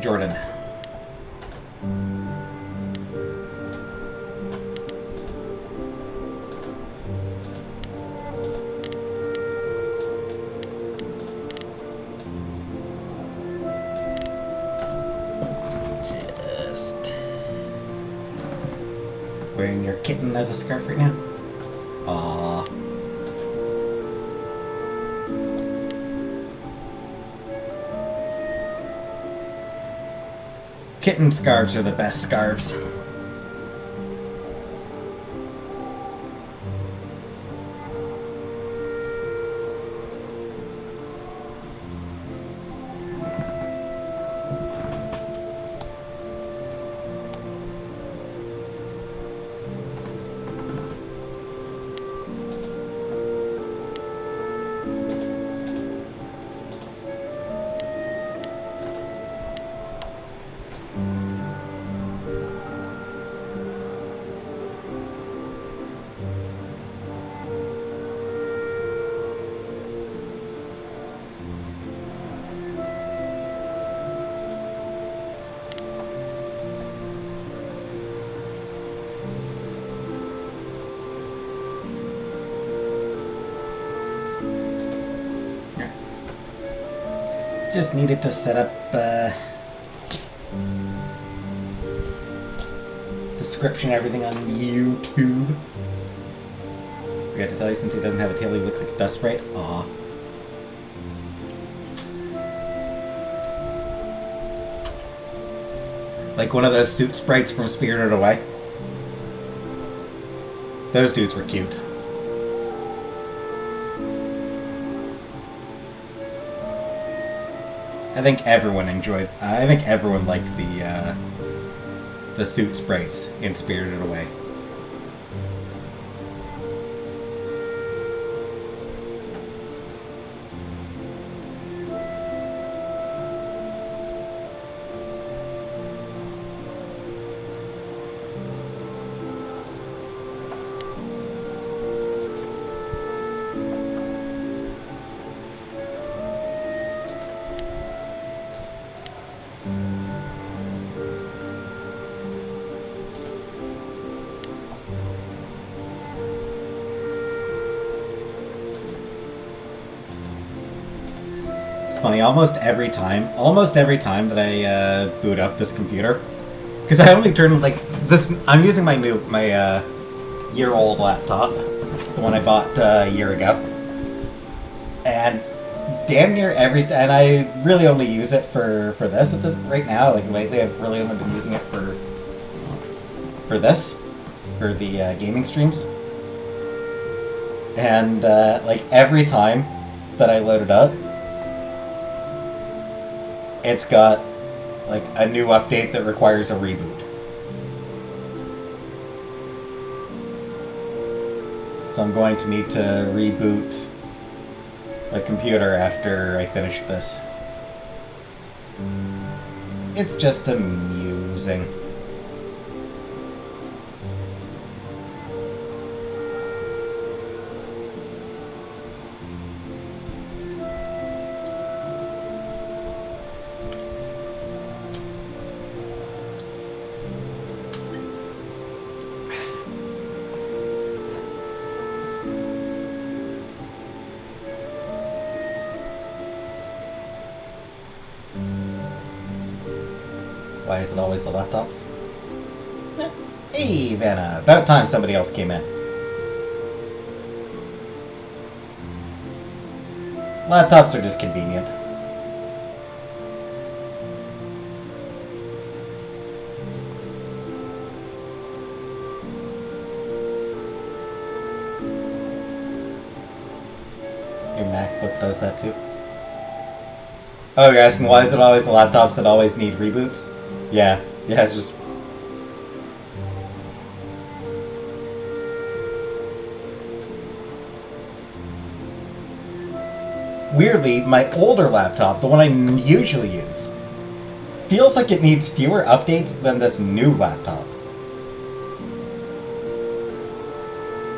Jordan. Just wearing your kitten as a scarf right now. Aww. Kitten scarves are the best scarves. Just needed to set up description everything on YouTube. Forgot to tell you, since he doesn't have a tail, he looks like a dust sprite. Aw. Like one of those suit sprites from Spirited Away. Those dudes were cute. I think everyone liked the suit sprites in Spirited Away. It's funny, almost every time that I boot up this computer, because I only turned like this. I'm using my year-old laptop, the one I bought a year ago, and damn near and I really only use it for this at this right now. Like lately, I've really only been using it for the gaming streams, and like every time that I load it up, it's got like a new update that requires a reboot. So I'm going to need to reboot my computer after I finish this. It's just amusing. Why is it always the laptops? Hey, Vanna. About time somebody else came in. Laptops are just convenient. Your MacBook does that too? Oh, you're asking why is it always the laptops that always need reboots? Yeah, it's just... Weirdly, my older laptop, the one I usually use, feels like it needs fewer updates than this new laptop.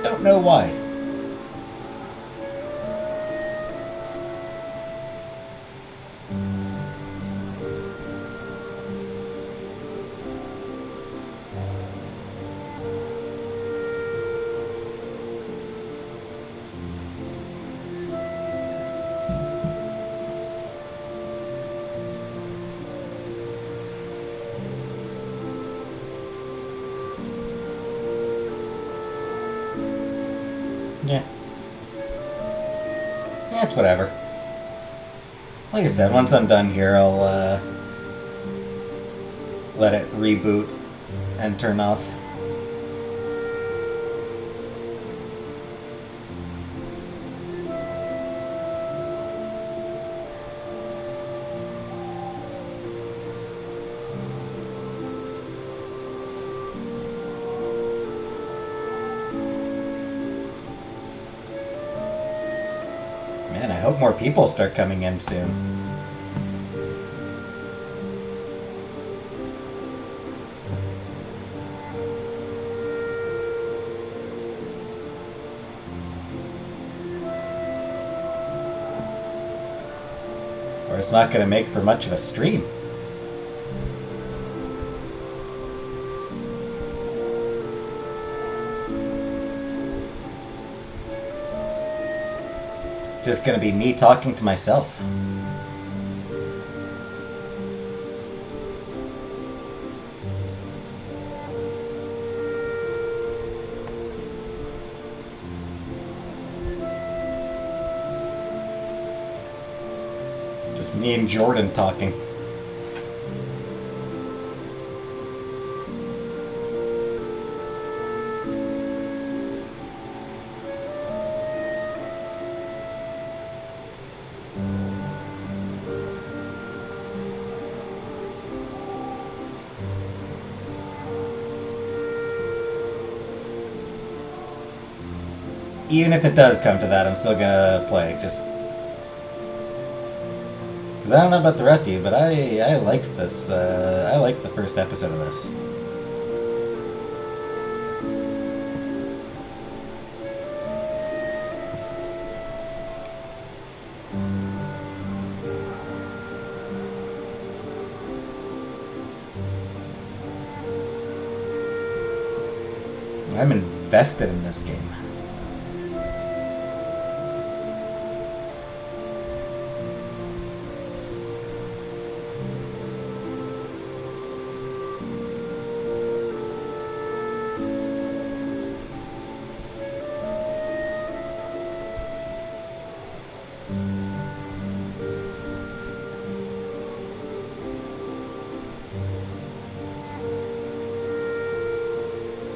Don't know why. Yeah. Yeah, it's whatever. Like I said, once I'm done here, I'll let it reboot and turn off. Man, I hope more people start coming in soon. Or it's not going to make for much of a stream. Just going to be me talking to myself. Just me and Jordan talking. Even if it does come to that, I'm still gonna play. Just because I don't know about the rest of you, but I liked this. I liked the first episode of this. I'm invested in this game.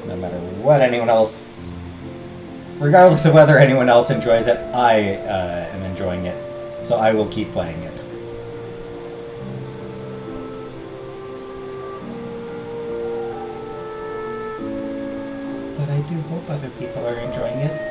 No matter what anyone else, regardless of whether anyone else enjoys it, I am enjoying it, so I will keep playing it. But I do hope other people are enjoying it.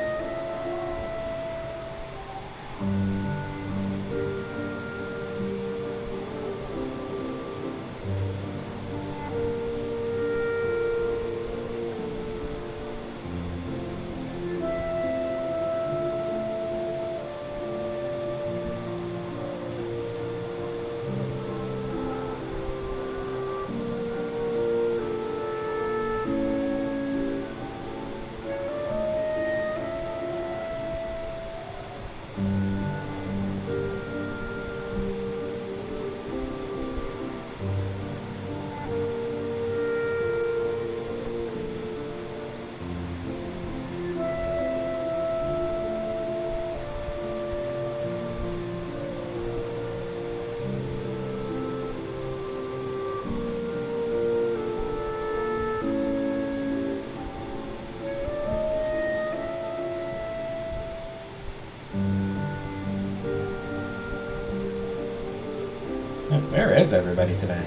Where is everybody today?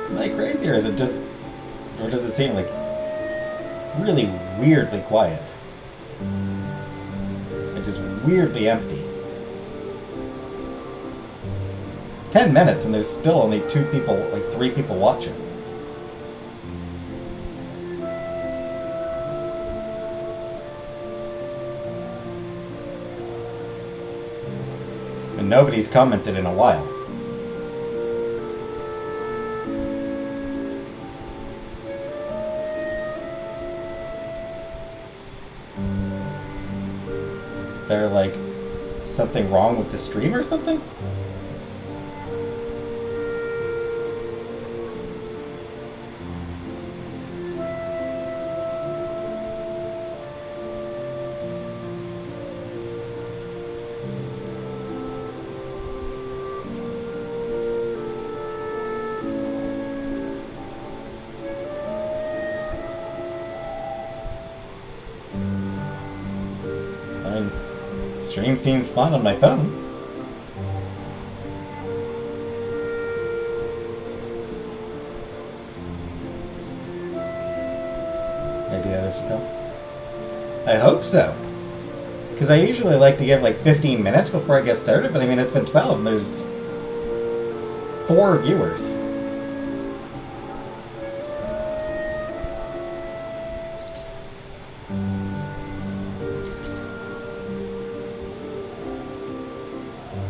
Am I crazy, or is it just, or does it seem like really weirdly quiet? Like just weirdly empty. 10 minutes and there's still only 2 people, like 3 people watching. And nobody's commented in a while. they're like something wrong with the stream or something? Stream seems fun on my phone. Maybe others will come. I hope so. Because I usually like to give like 15 minutes before I get started, but I mean, it's been 12 and there's 4 viewers.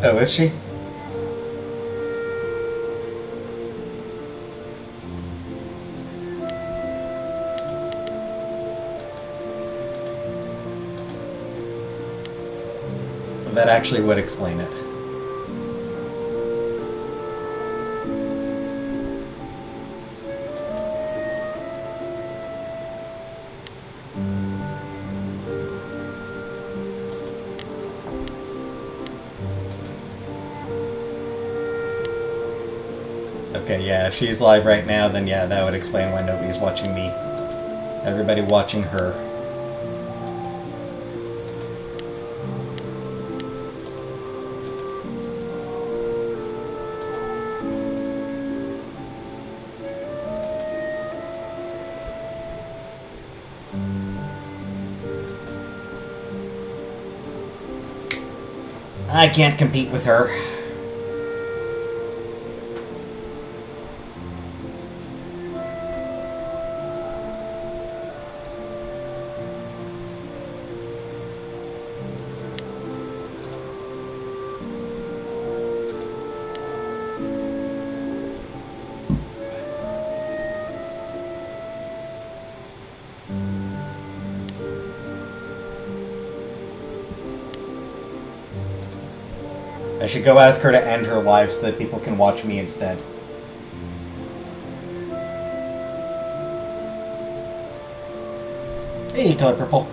Oh, is she? That actually would explain it. Okay, yeah, if she's live right now, then yeah, that would explain why nobody's watching me. Everybody watching her. I can't compete with her. I should go ask her to end her live so that people can watch me instead. Hey, color purple.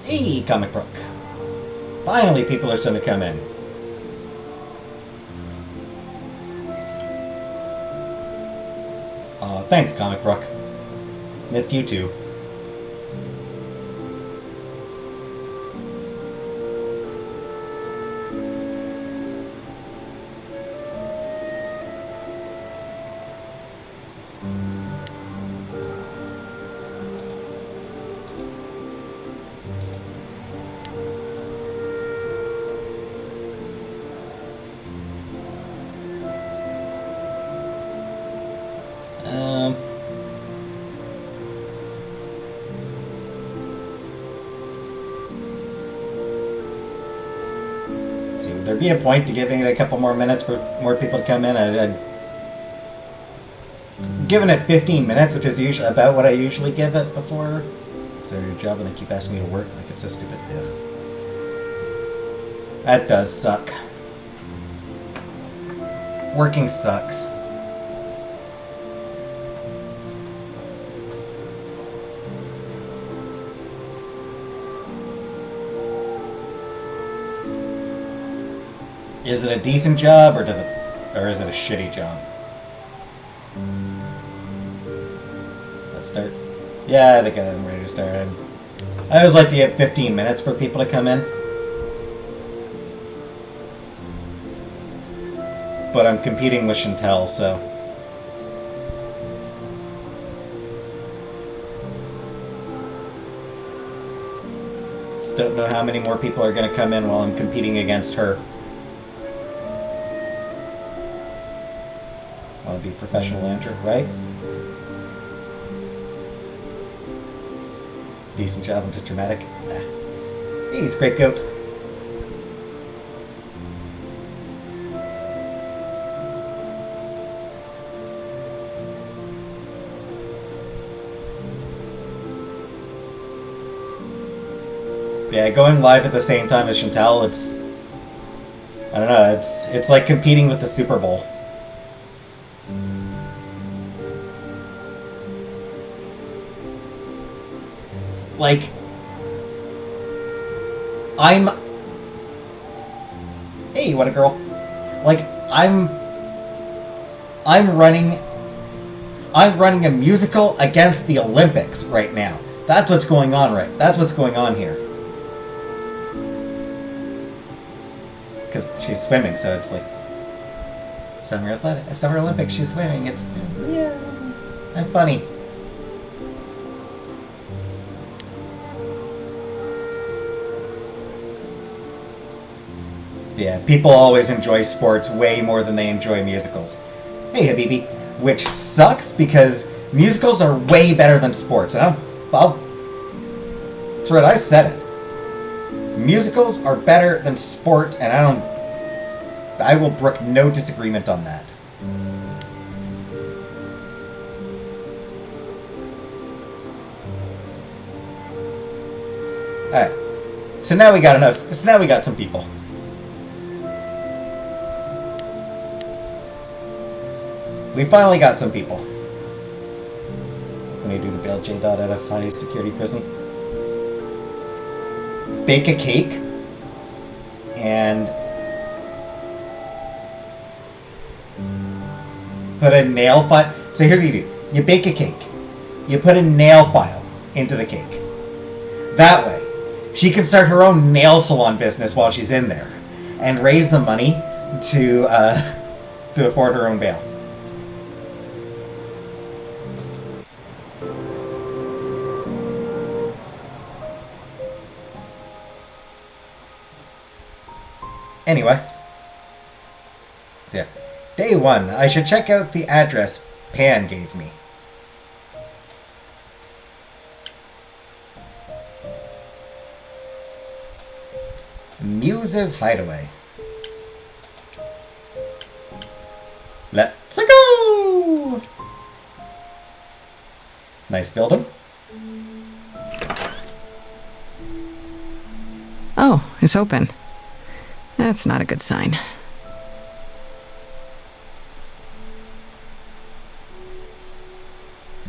Hey, Comic Brook. Finally, people are starting to come in. Thanks, Comic Brook. Missed you too. Would there be a point to giving it a couple more minutes for more people to come in? I'd given it 15 minutes, which is usually about what I usually give it before. Is there a job and they keep asking me to work? Like, it's so stupid. Ugh. That does suck. Working sucks. Is it a decent job, or is it a shitty job? Let's start. Yeah, I think I'm ready to start. I always like to get 15 minutes for people to come in. But I'm competing with Chantel, so... Don't know how many more people are going to come in while I'm competing against her. Want to be a professional Andrew, right? Decent job, I'm just dramatic. Ah. Hey, scrape goat. Yeah, going live at the same time as Chantal, it's... I don't know, it's like competing with the Super Bowl. Like... Hey, what a girl. Like, I'm running a musical against the Olympics right now. That's what's going on, right? That's what's going on here. Because she's swimming, so it's like Summer Olympics. She's swimming. It's I'm funny. Yeah, people always enjoy sports way more than they enjoy musicals. Hey, Habibi. Which sucks because musicals are way better than sports. And that's right, I said it. Musicals are better than sports, and I will brook no disagreement on that. Alright. So now we got enough. So now we got some people. We finally got some people. Can we do the bail J dot out of high security prison? Bake a cake and put a nail file. So here's what you do. You bake a cake. You put a nail file into the cake. That way, she can start her own nail salon business while she's in there and raise the money to afford her own bail. Anyway, so yeah, day one. I should check out the address Pan gave me. Muse's Hideaway. Let's go! Nice building. Oh, it's open. That's not a good sign.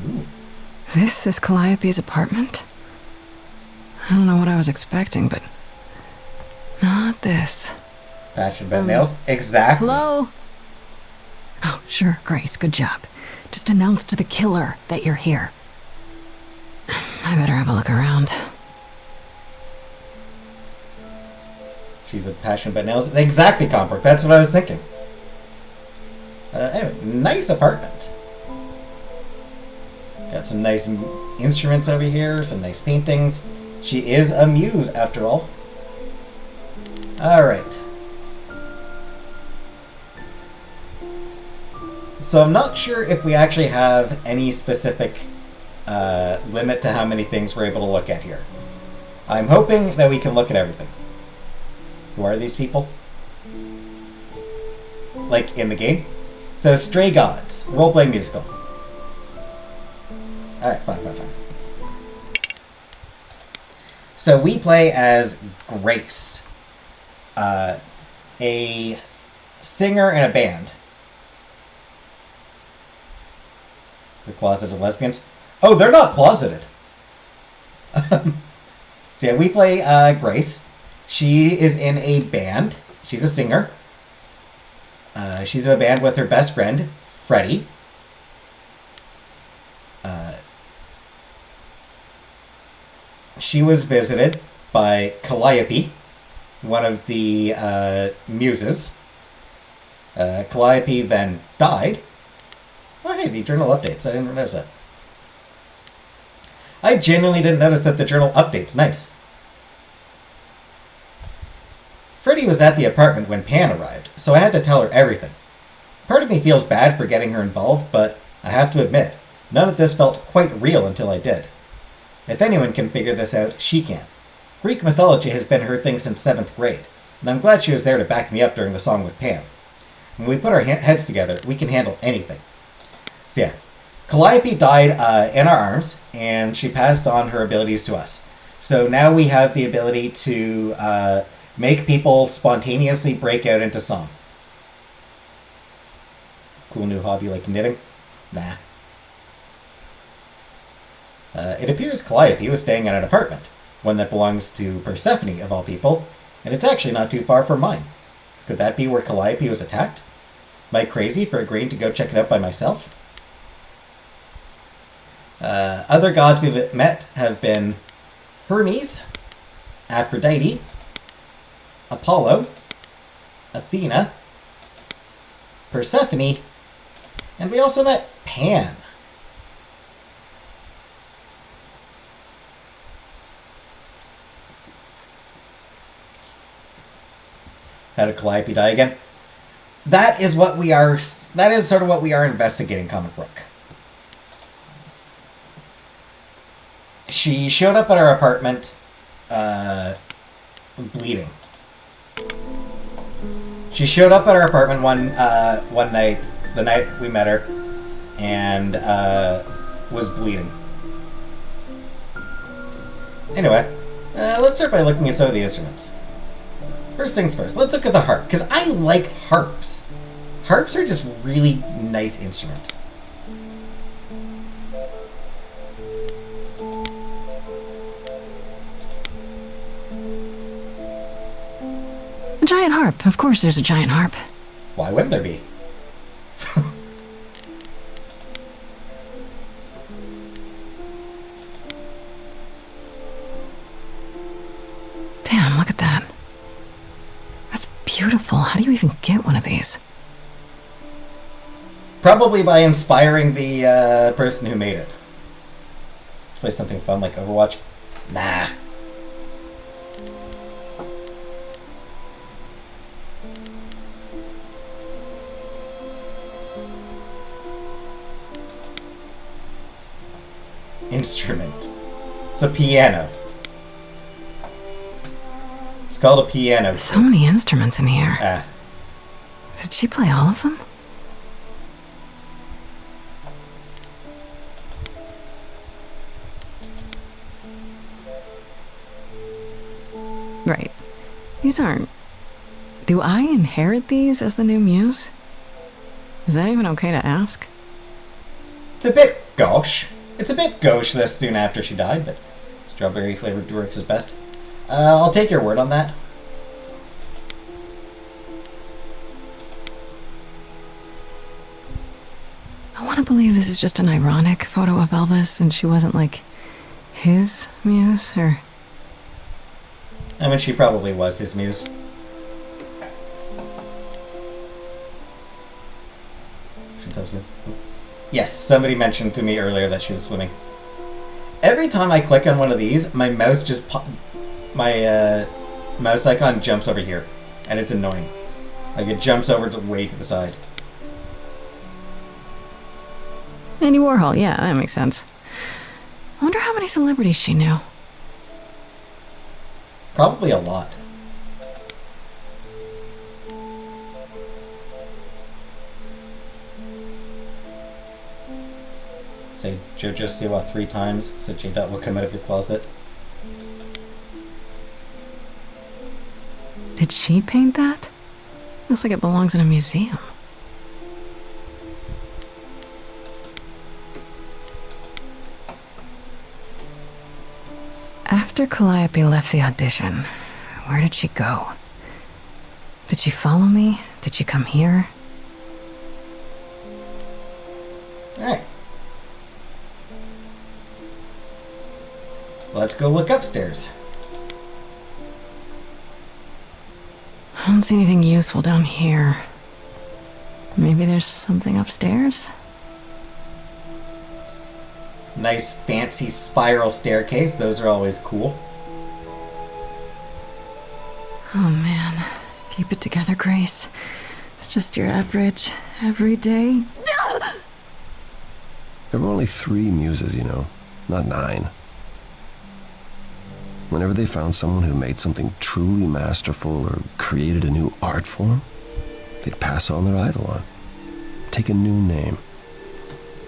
Ooh. This is Calliope's apartment? I don't know what I was expecting, but not this. Patch and bed nails? Exactly. Hello? Oh, sure, Grace, good job. Just announce to the killer that you're here. I better have a look around. She's a passion about nails. Exactly, Comfort. That's what I was thinking. Anyway, nice apartment. Got some nice instruments over here, some nice paintings. She is a muse, after all. Alright. So I'm not sure if we actually have any specific limit to how many things we're able to look at here. I'm hoping that we can look at everything. Who are these people? Like, in the game? So, Stray Gods. Role-playing musical. Alright, fine. So, we play as Grace. A singer in a band. The closeted lesbians. Oh, they're not closeted! So, yeah, we play Grace. She is in a band. She's a singer. She's in a band with her best friend, Freddie. She was visited by Calliope, one of the muses. Calliope then died. Oh, hey, the journal updates. I didn't notice that. I genuinely didn't notice that the journal updates. Nice. Freddie was at the apartment when Pan arrived, so I had to tell her everything. Part of me feels bad for getting her involved, but I have to admit, none of this felt quite real until I did. If anyone can figure this out, she can. Greek mythology has been her thing since 7th grade, and I'm glad she was there to back me up during the song with Pam. When we put our heads together, we can handle anything. So yeah, Calliope died in our arms, and she passed on her abilities to us. So now we have the ability to make people spontaneously break out into song. Cool new hobby like knitting? Nah. It appears Calliope was staying in an apartment, one that belongs to Persephone, of all people, and it's actually not too far from mine. Could that be where Calliope was attacked? Am I crazy for agreeing to go check it out by myself? Other gods we've met have been Hermes, Aphrodite, Apollo, Athena, Persephone, and we also met Pan. How did Calliope die again? That is what we are. That is sort of what we are investigating, Comic Book. She showed up at our apartment, bleeding. She showed up at our apartment one night, the night we met her, and was bleeding. Anyway, let's start by looking at some of the instruments. First things first, let's look at the harp, because I like harps. Harps are just really nice instruments. A giant harp. Of course there's a giant harp. Why wouldn't there be? Damn, look at that. That's beautiful. How do you even get one of these? Probably by inspiring the person who made it. Let's play something fun like Overwatch. Nah. Instrument. It's a piano. It's called a piano. So many instruments in here. Ah. Did she play all of them? Right. These aren't... Do I inherit these as the new muse? Is that even okay to ask? It's a bit gauche. It's a bit gauche this soon after she died, but strawberry flavored works is best. I'll take your word on that. I want to believe this is just an ironic photo of Elvis and she wasn't like his muse, or... I mean, she probably was his muse. She does it. Yes, somebody mentioned to me earlier that she was swimming. Every time I click on one of these, my mouse just my mouse icon jumps over here, and it's annoying. Like it jumps over to way to the side. Andy Warhol, yeah, that makes sense. I wonder how many celebrities she knew. Probably a lot. Say Jojo Siwa 3 times so J-Dot will come out of your closet. Did she paint that? Looks like it belongs in a museum. After Calliope left the audition, where did she go? Did she follow me? Did she come here? Alright. Let's go look upstairs. I don't see anything useful down here. Maybe there's something upstairs? Nice fancy spiral staircase. Those are always cool. Oh man. Keep it together, Grace. It's just your average, everyday... There were only 3 muses, you know, not 9. Whenever they found someone who made something truly masterful or created a new art form, they'd pass on their eidolon, take a new name.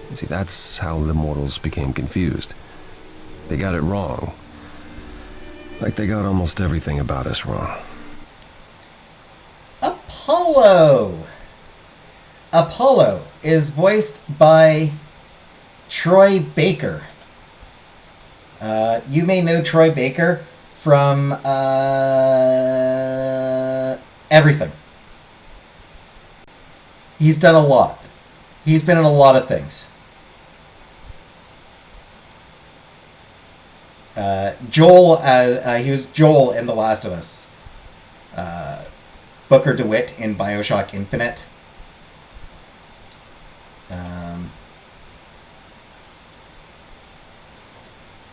You see, that's how the mortals became confused. They got it wrong. Like they got almost everything about us wrong. Apollo! Apollo is voiced by Troy Baker. You may know Troy Baker from everything. He's done a lot. He's been in a lot of things. Joel, he was Joel in The Last of Us. Booker DeWitt in BioShock Infinite.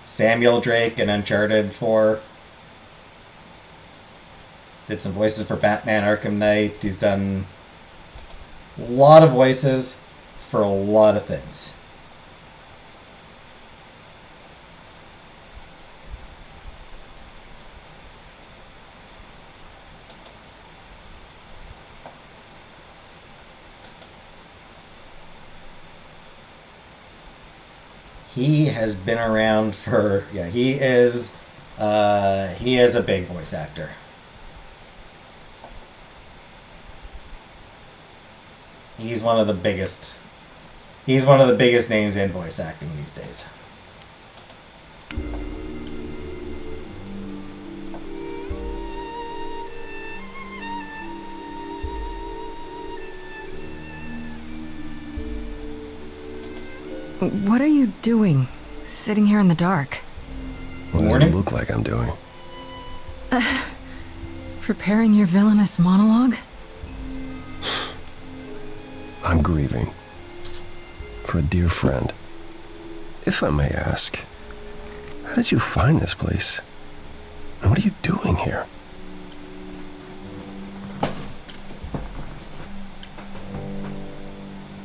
Samuel Drake in Uncharted 4. Did some voices for Batman Arkham Knight. He's done a lot of voices for a lot of things. He has been around for, he is a big voice actor. He's one of the biggest names in voice acting these days. What are you doing, sitting here in the dark? What does it look like I'm doing? Preparing your villainous monologue? I'm grieving. For a dear friend. If I may ask, how did you find this place? And what are you doing here?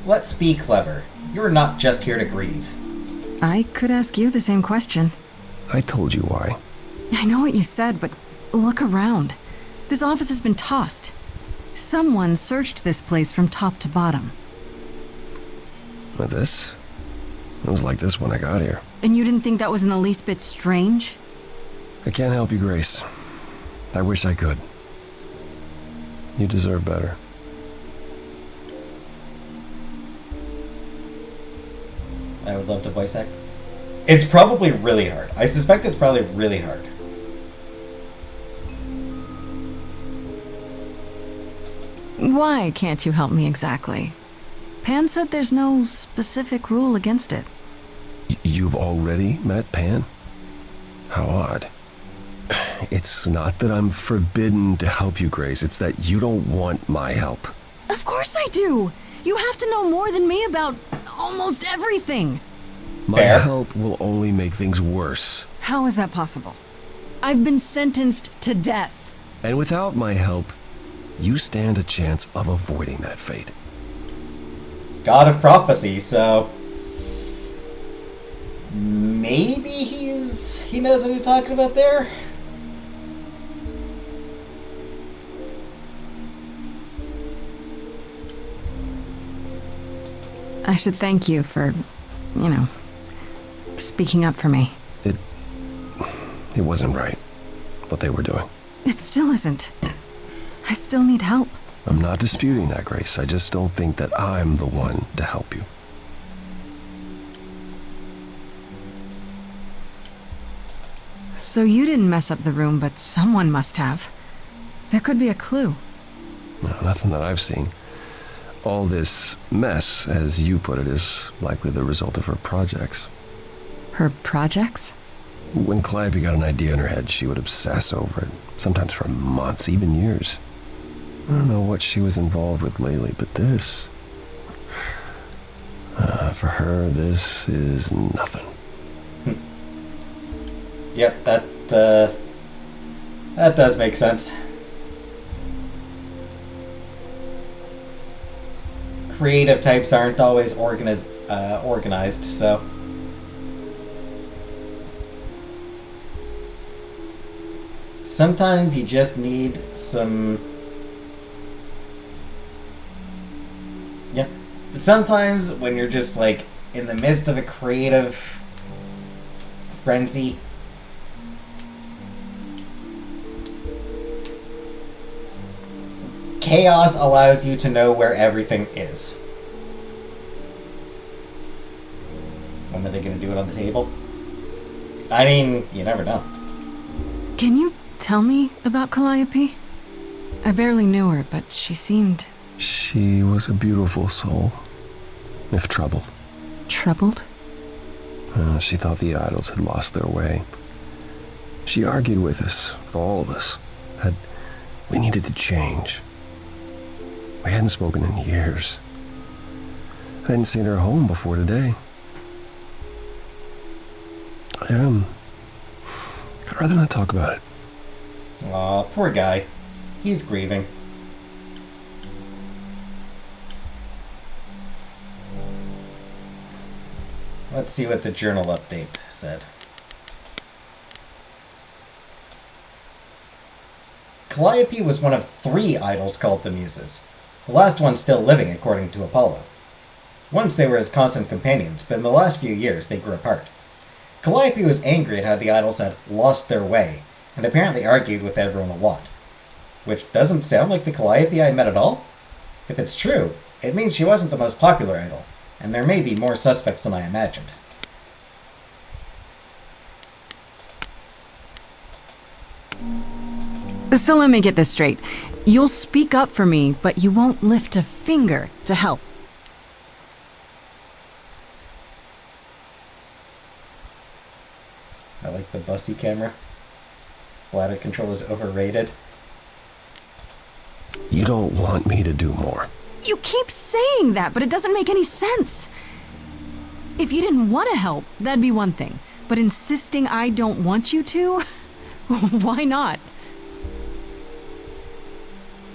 Let's be clever. You're not just here to grieve. I could ask you the same question. I told you why. I know what you said, but look around. This office has been tossed. Someone searched this place from top to bottom. With this? It was like this when I got here. And you didn't think that was in the least bit strange? I can't help you, Grace. I wish I could. You deserve better. I would love to voice act. It's probably really hard. I suspect it's probably really hard. Why can't you help me exactly? Pan said there's no specific rule against it. You've already met Pan? How odd. It's not that I'm forbidden to help you, Grace. It's that you don't want my help. Of course I do! You have to know more than me about almost everything. My Fair. help will only make things worse. How is that possible? I've been sentenced to death. And without my help, you stand a chance of avoiding that fate. God of prophecy, so maybe he knows what he's talking about there. I should thank you for, speaking up for me. It wasn't right, what they were doing. It still isn't. I still need help. I'm not disputing that, Grace. I just don't think that I'm the one to help you. So you didn't mess up the room, but someone must have. There could be a clue. No, nothing that I've seen. All this mess, as you put it, is likely the result of her projects. Her projects? When Calliope got an idea in her head, she would obsess over it, sometimes for months, even years. I don't know what she was involved with lately, but this... for her, this is nothing. Yep, that does make sense. Creative types aren't always organized, so... Sometimes you just need some... Yeah. Sometimes when you're just, like, in the midst of a creative frenzy, chaos allows you to know where everything is. When are they going to do it on the table? I mean, you never know. Can you tell me about Calliope? I barely knew her, but she seemed... She was a beautiful soul, if troubled. troubled. She thought the idols had lost their way. She argued with us, with all of us, that we needed to change. We hadn't spoken in years. I hadn't seen her home before today. I'd rather not talk about it. Aw, poor guy. He's grieving. Let's see what the journal update said. Calliope was one of 3 idols called the Muses, the last one still living according to Apollo. Once they were his constant companions, but in the last few years they grew apart. Calliope was angry at how the idols had lost their way, and apparently argued with everyone a lot. Which doesn't sound like the Calliope I met at all. If it's true, it means she wasn't the most popular idol, and there may be more suspects than I imagined. So let me get this straight. You'll speak up for me, but you won't lift a finger to help. I like the bussy camera. Bladder control is overrated. You don't want me to do more. You keep saying that, but it doesn't make any sense. If you didn't want to help, that'd be one thing. But insisting I don't want you to? Why not?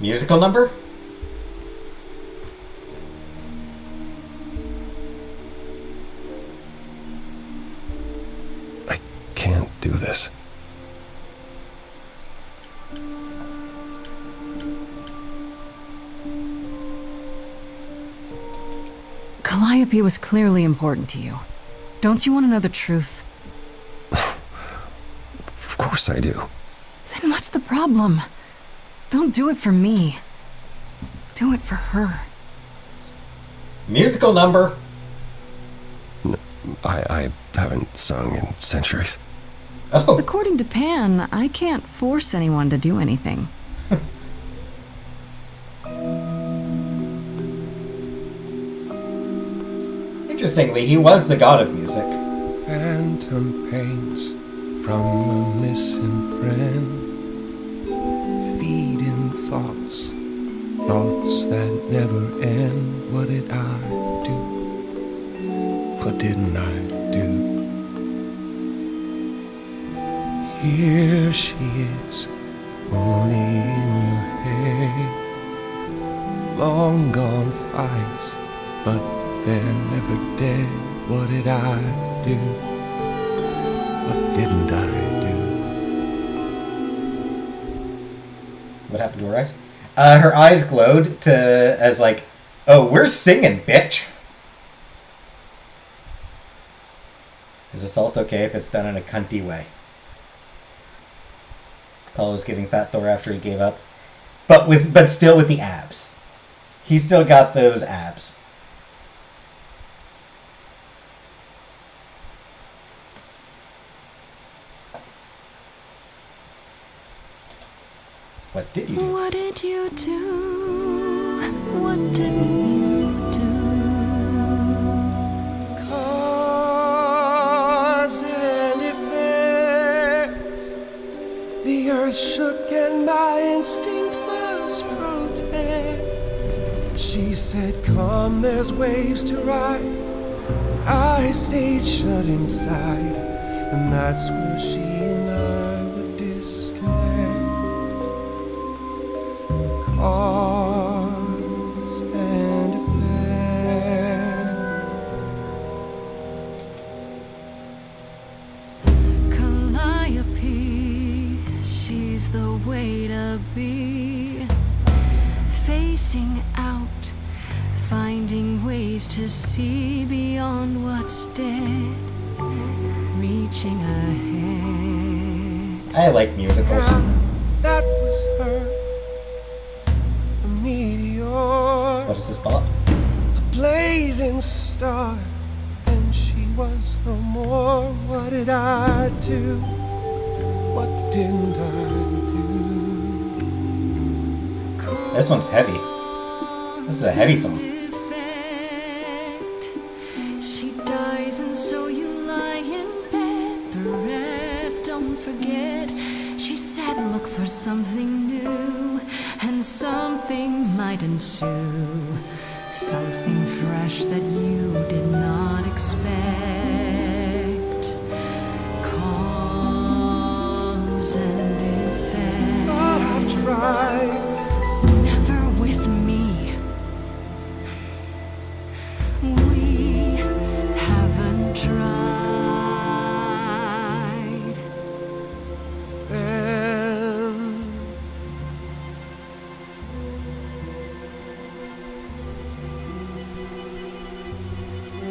Musical number? I can't do this. Calliope was clearly important to you. Don't you want to know the truth? Of course I do. Then what's the problem? Don't do it for me. Do it for her. Musical number? I haven't sung in centuries. Oh, According to Pan, I can't force anyone to do anything. interestingly, he was the god of music. Phantom pains from a missing friend, feeding thoughts, thoughts that never end. What did I do? What didn't I do? Here she is, only in your head. Long gone fights, but they're never dead. What did I do? What didn't I do? What happened to her eyes? Her eyes glowed as like, oh, we're singing, bitch! Is assault okay if it's done in a cunty way? Paul was giving Fat Thor after he gave up. But still with the abs. He's still got those abs. What did you do? What did you do? What didn't you do? Cause and effect. The earth shook and my instinct was protect. She said, come, there's waves to ride. I stayed shut inside, and that's where she and I would disconnect. Cause and effect. Calliope, she's the finding ways to see beyond what's dead, reaching ahead. I like musicals. That was her, a meteor, What is this spot? a blazing star, and she was no more. What did I do? What didn't I do? This one's heavy. This is a heavy song. She dies and so you lie in bed, bereft, don't forget. She said look for something new, and something might ensue. Something fresh that you did not expect. Cause and effect. But I've tried. Never with me. We haven't tried. And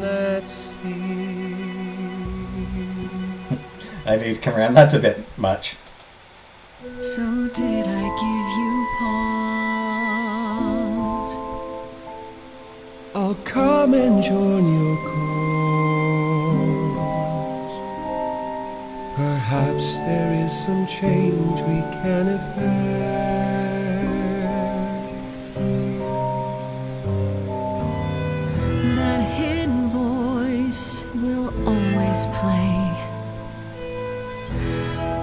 let's see. I need to come around. That's a bit much. So did I give you pause? I'll come and join your cause. Perhaps there is some change we can effect. That hidden voice will always play.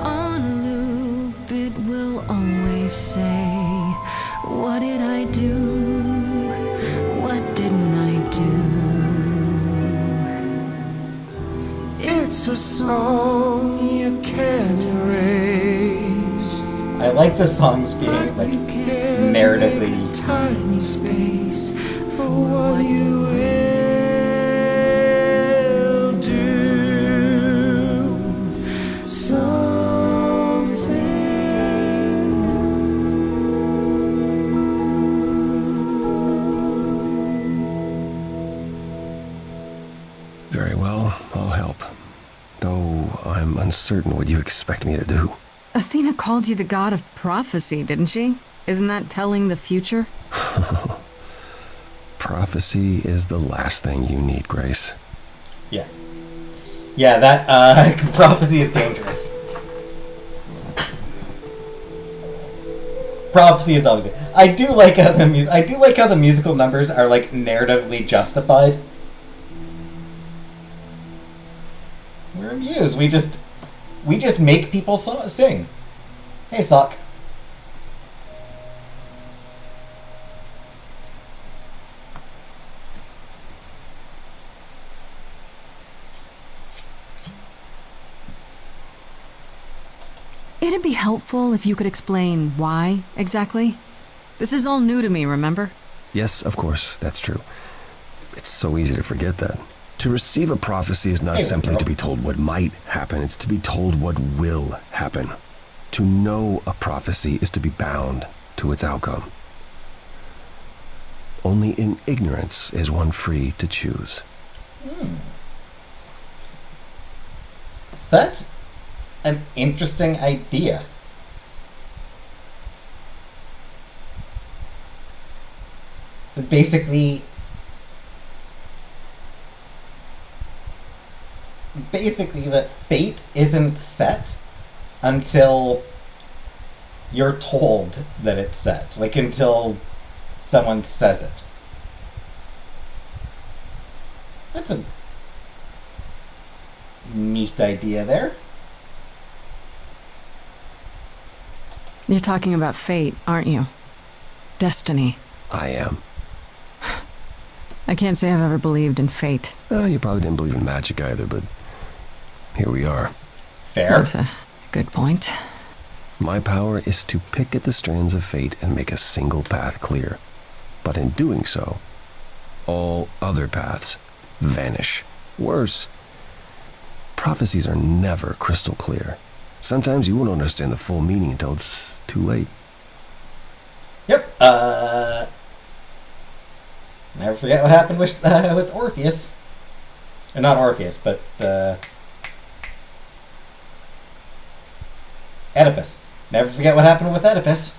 On loop it will always say, what did I do? What didn't I do? It's a song you can't erase. I like the songs being like narratively. Tiny space for what you will do. Something Very well, I'll help. Though I'm uncertain what you expect me to do. Athena called you the god of prophecy, didn't she? Isn't that telling the future? Prophecy is the last thing you need, Grace. Yeah. Yeah, that prophecy is dangerous. Prophecy is always. I do like how the musical numbers are like narratively justified. We're amused. We just make people sing. Hey, Sock. It'd be helpful if you could explain why, exactly. This is all new to me, remember? Yes, of course, that's true. It's so easy to forget that. To receive a prophecy is not Hey, simply girl. to be told what might happen, it's to be told what will happen. To know a prophecy is to be bound to its outcome. Only in ignorance is one free to choose. That's an interesting idea. Basically, that fate isn't set until you're told that it's set. Like, until someone says it. That's a neat idea there. You're talking about fate, aren't you? Destiny. I am. I can't say I've ever believed in fate. You probably didn't believe in magic either, but here we are. Fair. That's a good point. My power is to pick at the strands of fate and make a single path clear. But in doing so, all other paths vanish. Worse, prophecies are never crystal clear. Sometimes you won't understand the full meaning until it's too late. Yep. Never forget what happened with Orpheus. Or not Orpheus, but Oedipus. Never forget what happened with Oedipus.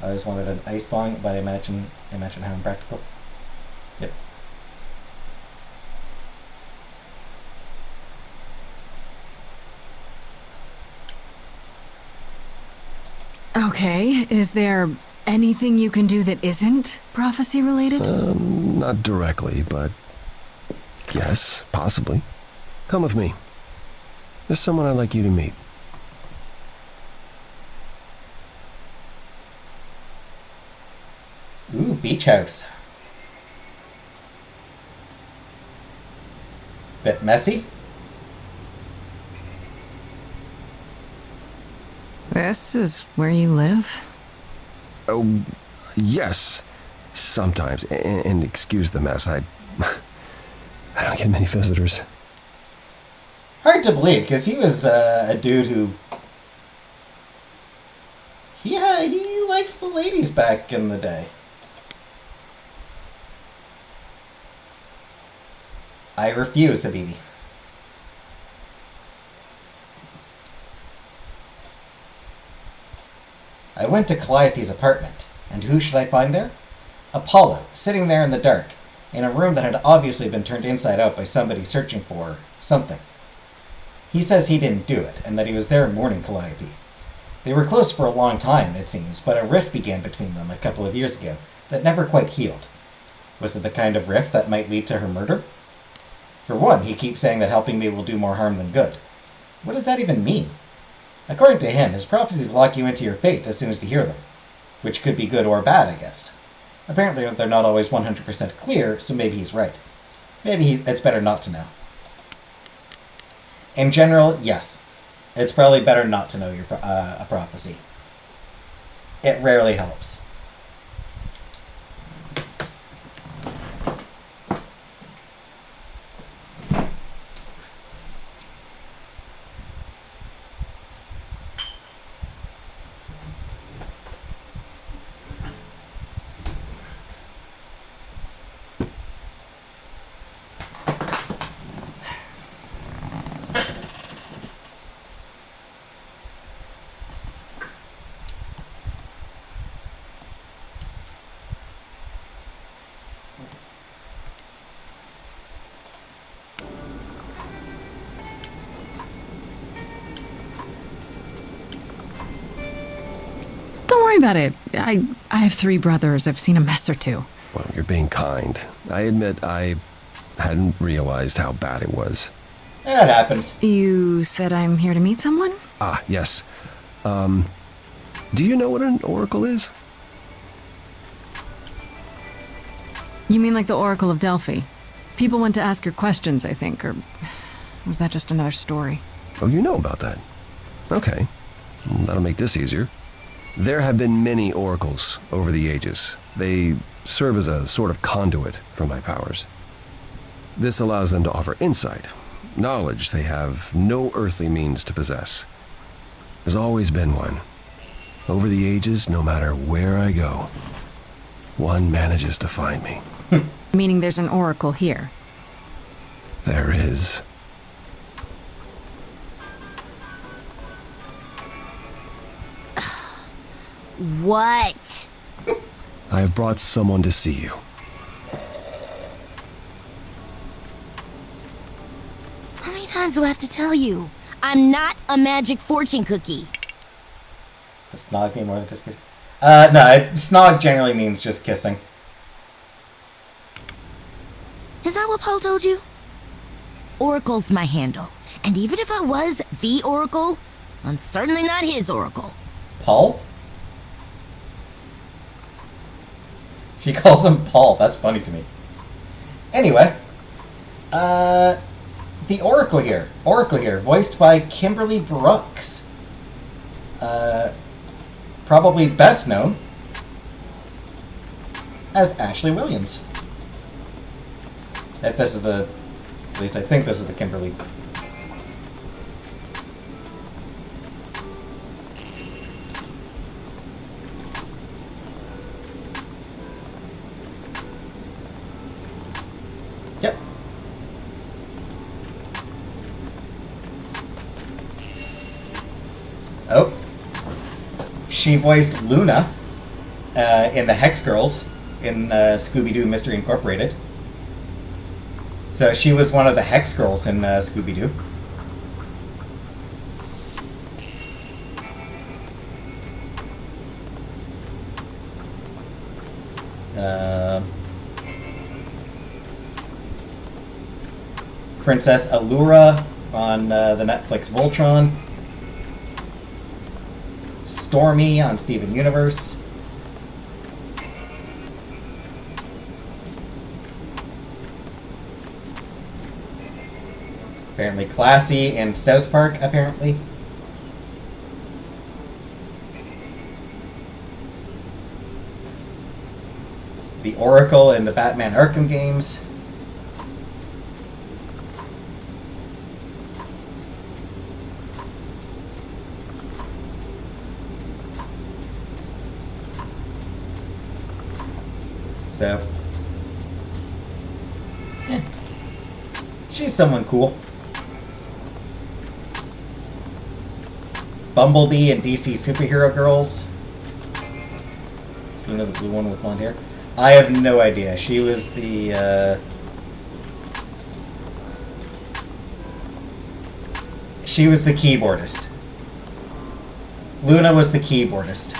I always wanted an ice bong, but imagine how impractical. Yep. Okay, is there anything you can do that isn't prophecy related? Not directly, but yes, possibly. Come with me. There's someone I'd like you to meet. Ooh, beach house. Bit messy. This is where you live? Oh, yes. Sometimes. And excuse the mess. I don't get many visitors. Hard to believe, because he was a dude who... he liked the ladies back in the day. I refuse, Habibi. I went to Calliope's apartment, and who should I find there? Apollo, sitting there in the dark, in a room that had obviously been turned inside out by somebody searching for something. He says he didn't do it, and that he was there mourning Calliope. They were close for a long time, it seems, but a rift began between them a couple of years ago that never quite healed. Was it the kind of rift that might lead to her murder? For one, he keeps saying that helping me will do more harm than good. What does that even mean? According to him, his prophecies lock you into your fate as soon as you hear them. Which could be good or bad, I guess. Apparently they're not always 100% clear, so maybe he's right. Maybe it's better not to know. In general, yes. It's probably better not to know a prophecy. It rarely helps. Don't worry about it. I have 3 brothers. I've seen a mess or two. Well, you're being kind. I admit I hadn't realized how bad it was. That happens. You said I'm here to meet someone? Ah, yes. Do you know what an oracle is? You mean like the Oracle of Delphi? People went to ask her questions, I think, or was that just another story? Oh, you know about that. Okay. That'll make this easier. There have been many oracles over the ages. They serve as a sort of conduit for my powers. This allows them to offer insight, knowledge they have no earthly means to possess. There's always been one. Over the ages, no matter where I go, one manages to find me. Meaning there's an oracle here. There is. What? I have brought someone to see you. How many times do I have to tell you? I'm not a magic fortune cookie. Does snog mean more than just kissing? Snog generally means just kissing. Is that what Paul told you? Oracle's my handle. And even if I was the Oracle, I'm certainly not his Oracle. Paul? She calls him Paul. That's funny to me. Anyway, the Oracle here, voiced by Kimberly Brooks. Probably best known as Ashley Williams. If this is the... At least I think this is the Kimberly. Yep. Oh. She voiced Luna in the Hex Girls in Scooby-Doo Mystery Incorporated. So she was one of the Hex Girls in Scooby-Doo. Princess Allura on the Netflix Voltron. Stormy on Steven Universe. Apparently Classy in South Park, apparently. The Oracle in the Batman Arkham games. So, yeah. She's someone cool. Bumblebee and DC Superhero Girls. So another blue one with blonde hair. I have no idea. She was the she was the keyboardist. Luna was the keyboardist.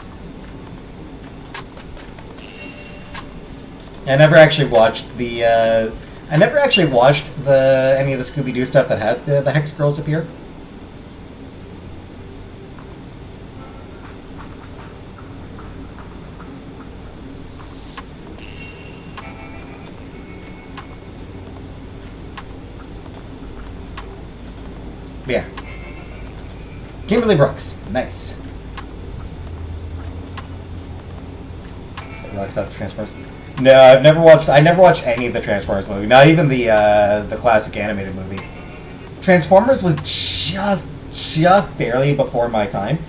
I never actually watched the any of the Scooby-Doo stuff that had the Hex Girls appear. Yeah. Kimberly Brooks. Nice. Rocks out the Transformers. No, I never watched any of the Transformers movie. Not even the classic animated movie. Transformers was just barely before my time.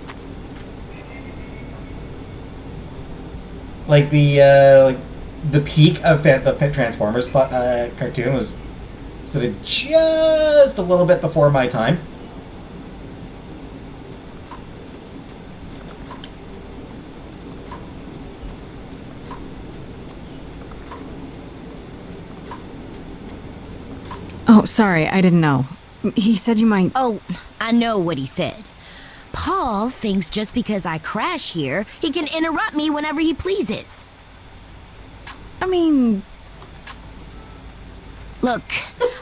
Like the peak of the Transformers cartoon was sort of just a little bit before my time. Oh, sorry, I didn't know. He said you might... Oh, I know what he said. Paul thinks just because I crash here, he can interrupt me whenever he pleases. I mean... Look,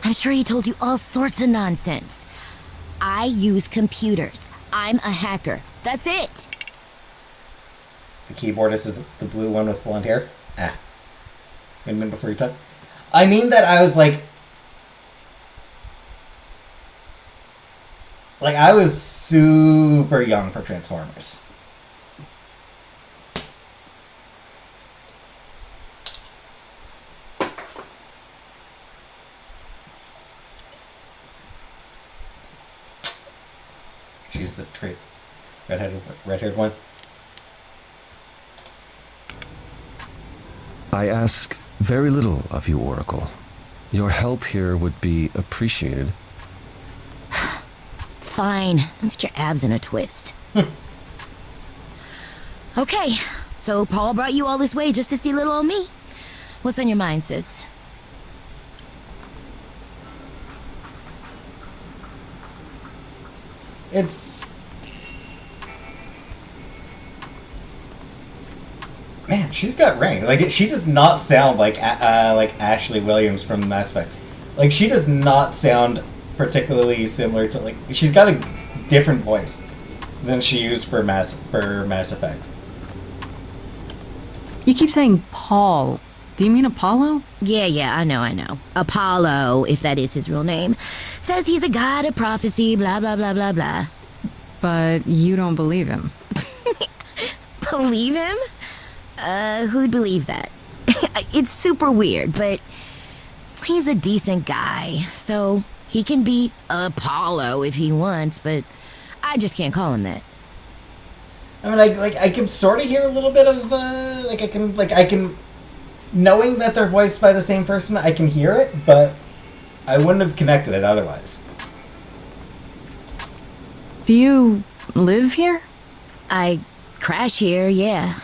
I'm sure he told you all sorts of nonsense. I use computers. I'm a hacker. That's it. The keyboardist is the blue one with blonde hair. Ah. Wait a minute before you talk. I mean that I was like... Like, I was super young for Transformers. She's the red-haired one. I ask very little of you, Oracle. Your help here would be appreciated. Fine. Get your abs in a twist. Okay, so Paul brought you all this way just to see little old me. What's on your mind, sis? It's... Man, she's got range. Like, she does not sound like Ashley Williams from Mass Effect. Like, she does not sound particularly similar to, like, she's got a different voice than she used for Mass Effect. You keep saying Paul. Do you mean Apollo? Yeah, I know. Apollo, if that is his real name, says he's a god of prophecy, blah, blah, blah, blah, blah. But you don't believe him. Believe him? Who'd believe that? It's super weird, but he's a decent guy, so he can be Apollo if he wants, but I just can't call him that. I mean, I can sort of hear a little bit of, I can, knowing that they're voiced by the same person, I can hear it, but I wouldn't have connected it otherwise. Do you live here? I crash here, yeah.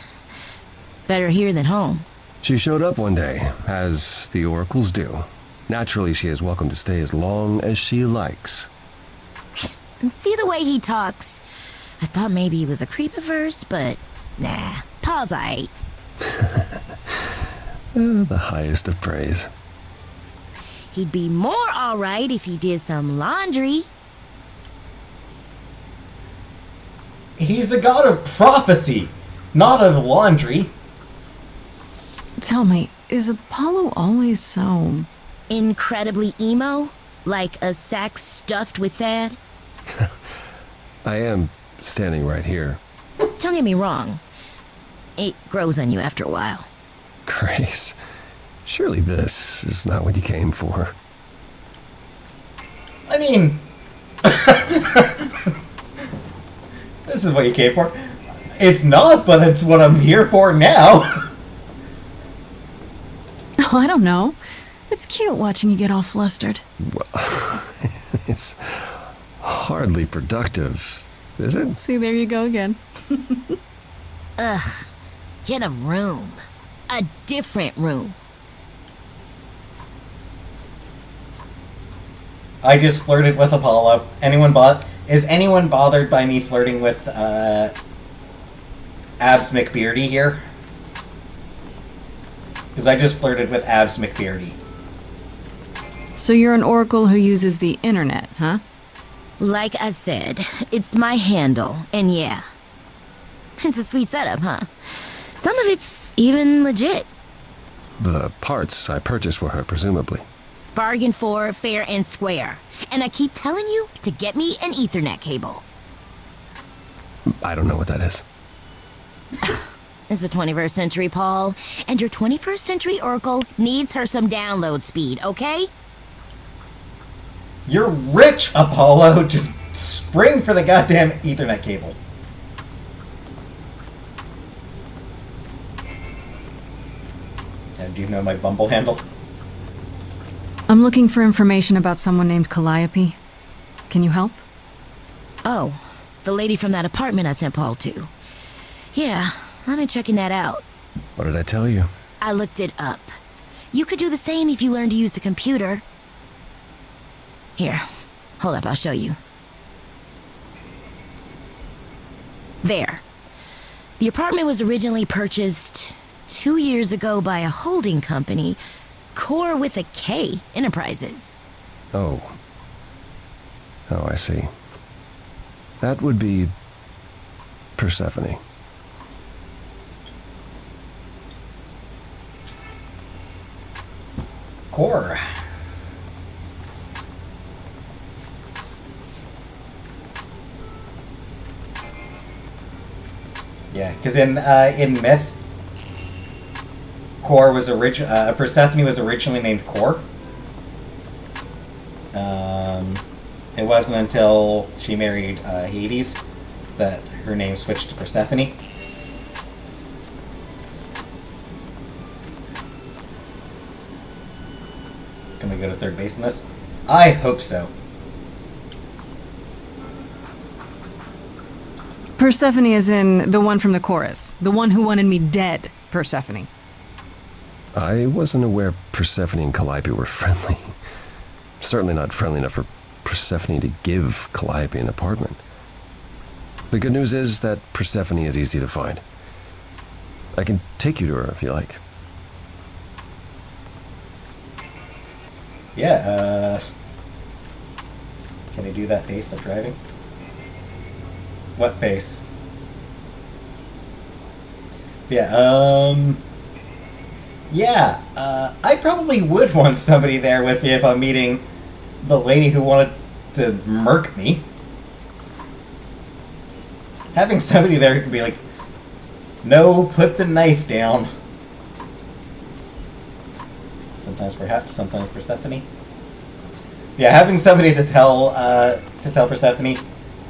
Better here than home. She showed up one day, as the oracles do. Naturally, she is welcome to stay as long as she likes. See the way he talks? I thought maybe he was a creepiverse, but nah, Paul's aight. The highest of praise. He'd be more alright if he did some laundry. He's the god of prophecy, not of laundry. Tell me, is Apollo always so... Incredibly emo? Like a sack stuffed with sad? I am standing right here. Don't get me wrong. It grows on you after a while. Grace, surely this is not what you came for. I mean... This is what you came for. It's not, but it's what I'm here for now. Oh, I don't know. It's cute watching you get all flustered. Well, it's hardly productive, is it? See, there you go again. Ugh. Get a room. A different room. I just flirted with Apollo. Is anyone bothered by me flirting with Abs McBeardy here? Because I just flirted with Abs McBeardy. So you're an oracle who uses the internet, huh? Like I said, it's my handle, and yeah. It's a sweet setup, huh? Some of it's even legit. The parts I purchased for her, presumably. Bargain for, fair and square. And I keep telling you to get me an Ethernet cable. I don't know what that is. It's the 21st century, Paul. And your 21st century oracle needs her some download speed, okay? You're rich, Apollo. Just spring for the goddamn Ethernet cable. And do you know my Bumble handle? I'm looking for information about someone named Calliope. Can you help? Oh, the lady from that apartment I sent Paul to. Yeah, I've been checking that out. What did I tell you? I looked it up. You could do the same if you learned to use a computer. Here, hold up, I'll show you. There. The apartment was originally purchased 2 years ago by a holding company, Core with a K Enterprises. Oh. Oh, I see. That would be Persephone. Core. Yeah, because in myth, Core was Persephone was originally named Core. It wasn't until she married Hades that her name switched to Persephone. Can we go to third base in this? I hope so. Persephone is in the one from the chorus. The one who wanted me dead, Persephone. I wasn't aware Persephone and Calliope were friendly. Certainly not friendly enough for Persephone to give Calliope an apartment. The good news is that Persephone is easy to find. I can take you to her if you like. Yeah, can I do that face by driving? What face? Yeah, yeah, I probably would want somebody there with me if I'm meeting the lady who wanted to murk me. Having somebody there who could be like, no, put the knife down. Sometimes perhaps, sometimes Persephone. Yeah, having somebody to tell Persephone,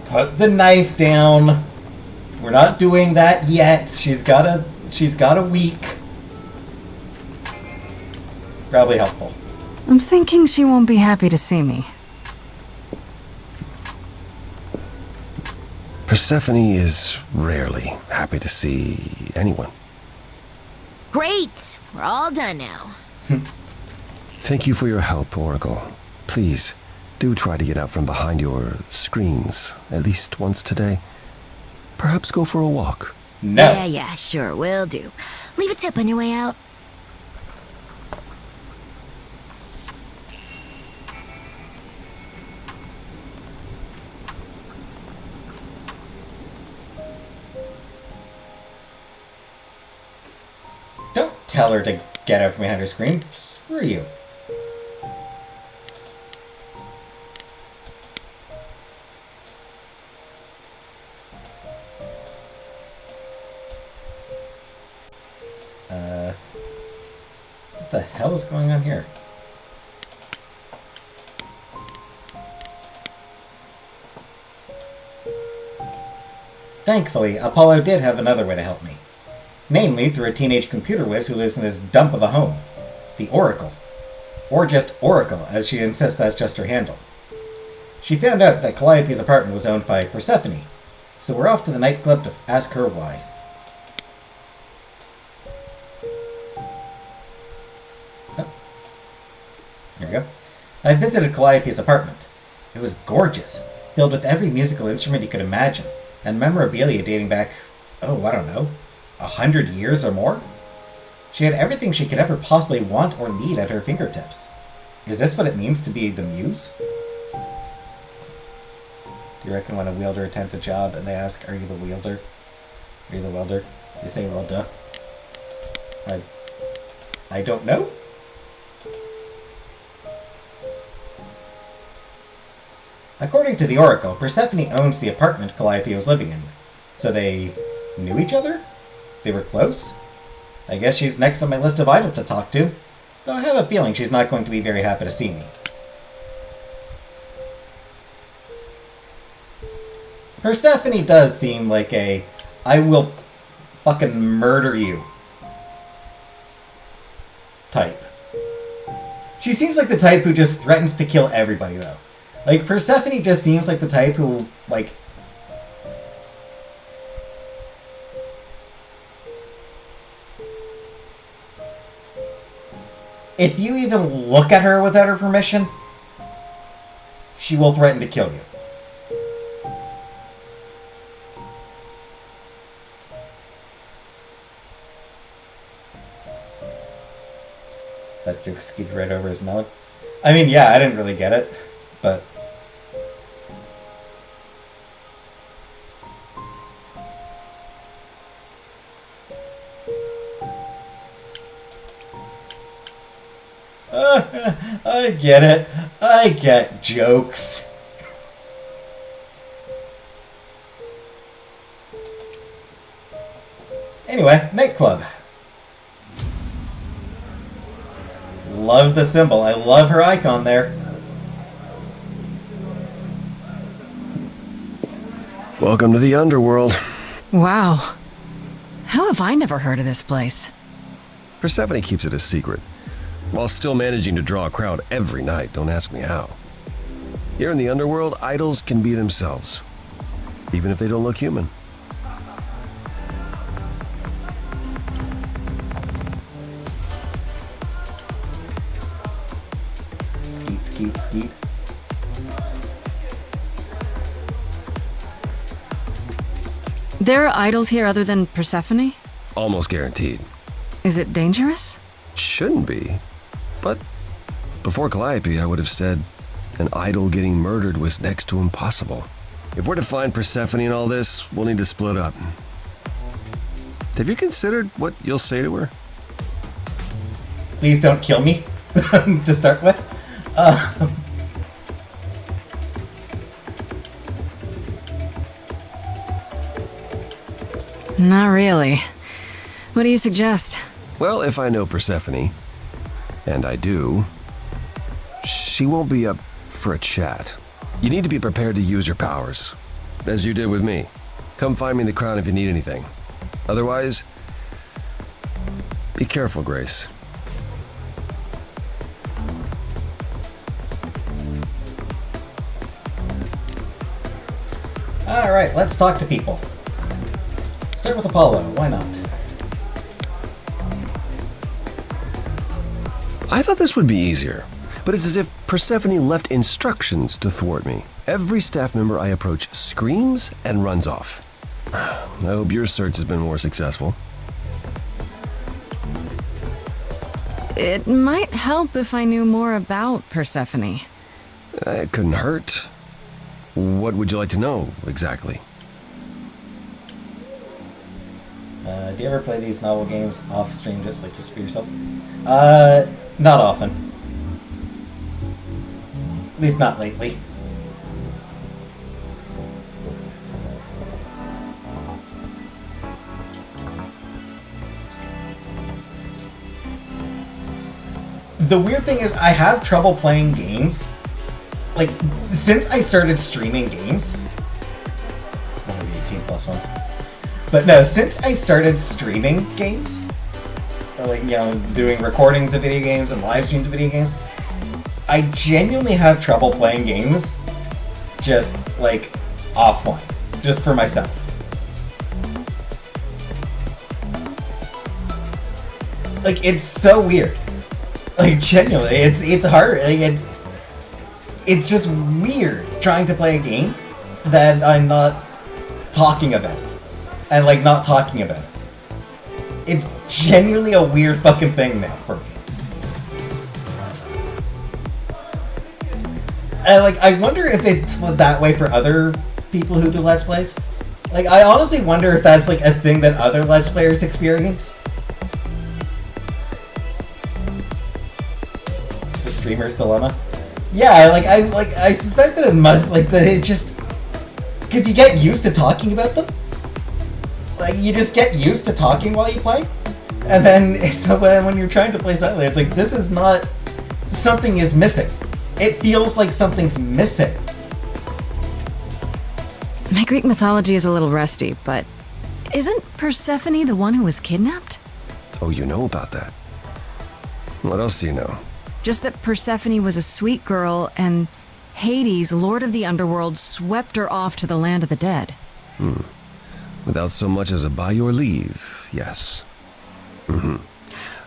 put the knife down. We're not doing that yet. She's got a week. Probably helpful. I'm thinking she won't be happy to see me. Persephone is rarely happy to see anyone. Great! We're all done now. Thank you for your help, Oracle. Please, do try to get out from behind your screens at least once today. Perhaps go for a walk. No. Yeah, sure, will do. Leave a tip on your way out. Don't tell her to get out from behind her screen. Screw you. What the hell is going on here? Thankfully, Apollo did have another way to help me. Namely, through a teenage computer whiz who lives in his dump of a home. The Oracle. Or just Oracle, as she insists that's just her handle. She found out that Calliope's apartment was owned by Persephone, so we're off to the nightclub to ask her why. Oh. Here we go. I visited Calliope's apartment. It was gorgeous, filled with every musical instrument you could imagine, and memorabilia dating back, I don't know, 100 years or more? She had everything she could ever possibly want or need at her fingertips. Is this what it means to be the muse? Do you reckon when a wielder attempts a job and they ask, are you the wielder? Are you the welder? They say, well, duh. I don't know? According to the Oracle, Persephone owns the apartment Calliope was living in. So they knew each other? They were close? I guess she's next on my list of idols to talk to. Though I have a feeling she's not going to be very happy to see me. Persephone does seem like a I will fucking murder you type. She seems like the type who just threatens to kill everybody, though. Like, Persephone just seems like the type who, like... if you even look at her without her permission, she will threaten to kill you. That joke skied right over his melon. I mean, yeah, I didn't really get it, but... I get it. I get jokes. Anyway, nightclub. Love the symbol. I love her icon there. Welcome to the underworld. Wow. How have I never heard of this place? Persephone keeps it a secret, while still managing to draw a crowd every night. Don't ask me how. Here in the underworld, idols can be themselves, even if they don't look human. Skeet, skeet, skeet. There are idols here other than Persephone? Almost guaranteed. Is it dangerous? Shouldn't be. But before Calliope, I would have said an idol getting murdered was next to impossible. If we're to find Persephone in all this, we'll need to split up. Have you considered what you'll say to her? Please don't kill me, to start with. Not really. What do you suggest? Well, if I know Persephone, and I do, she won't be up for a chat. You need to be prepared to use your powers, as you did with me. Come find me in the crown if you need anything. Otherwise, be careful, Grace. Alright, let's talk to people. Start with Apollo, why not? I thought this would be easier, but it's as if Persephone left instructions to thwart me. Every staff member I approach screams and runs off. I hope your search has been more successful. It might help if I knew more about Persephone. It couldn't hurt. What would you like to know, exactly? Do you ever play these novel games off stream just for yourself? Not often. At least not lately. The weird thing is, I have trouble playing games. Like, since I started streaming games, only the 18+ ones. But no, since I started streaming games, or like, you know, doing recordings of video games and live streams of video games, I genuinely have trouble playing games just, like, offline. Just for myself. Like, it's so weird. Like, genuinely, it's hard. Like, it's just weird trying to play a game that I'm not talking about. And, like, not talking about it. It's genuinely a weird fucking thing now for me. And, like, I wonder if it's that way for other people who do Let's Plays. Like, I honestly wonder if that's, like, a thing that other Let's Players experience. The streamer's dilemma. Yeah, I suspect that it must, like, that it just... Because you get used to talking about them. Like, you just get used to talking while you play. And then, so when you're trying to play silently, it's like, this is not... Something is missing. It feels like something's missing. My Greek mythology is a little rusty, but isn't Persephone the one who was kidnapped? Oh, you know about that. What else do you know? Just that Persephone was a sweet girl, and Hades, lord of the underworld, swept her off to the land of the dead. Without so much as a by your leave, yes.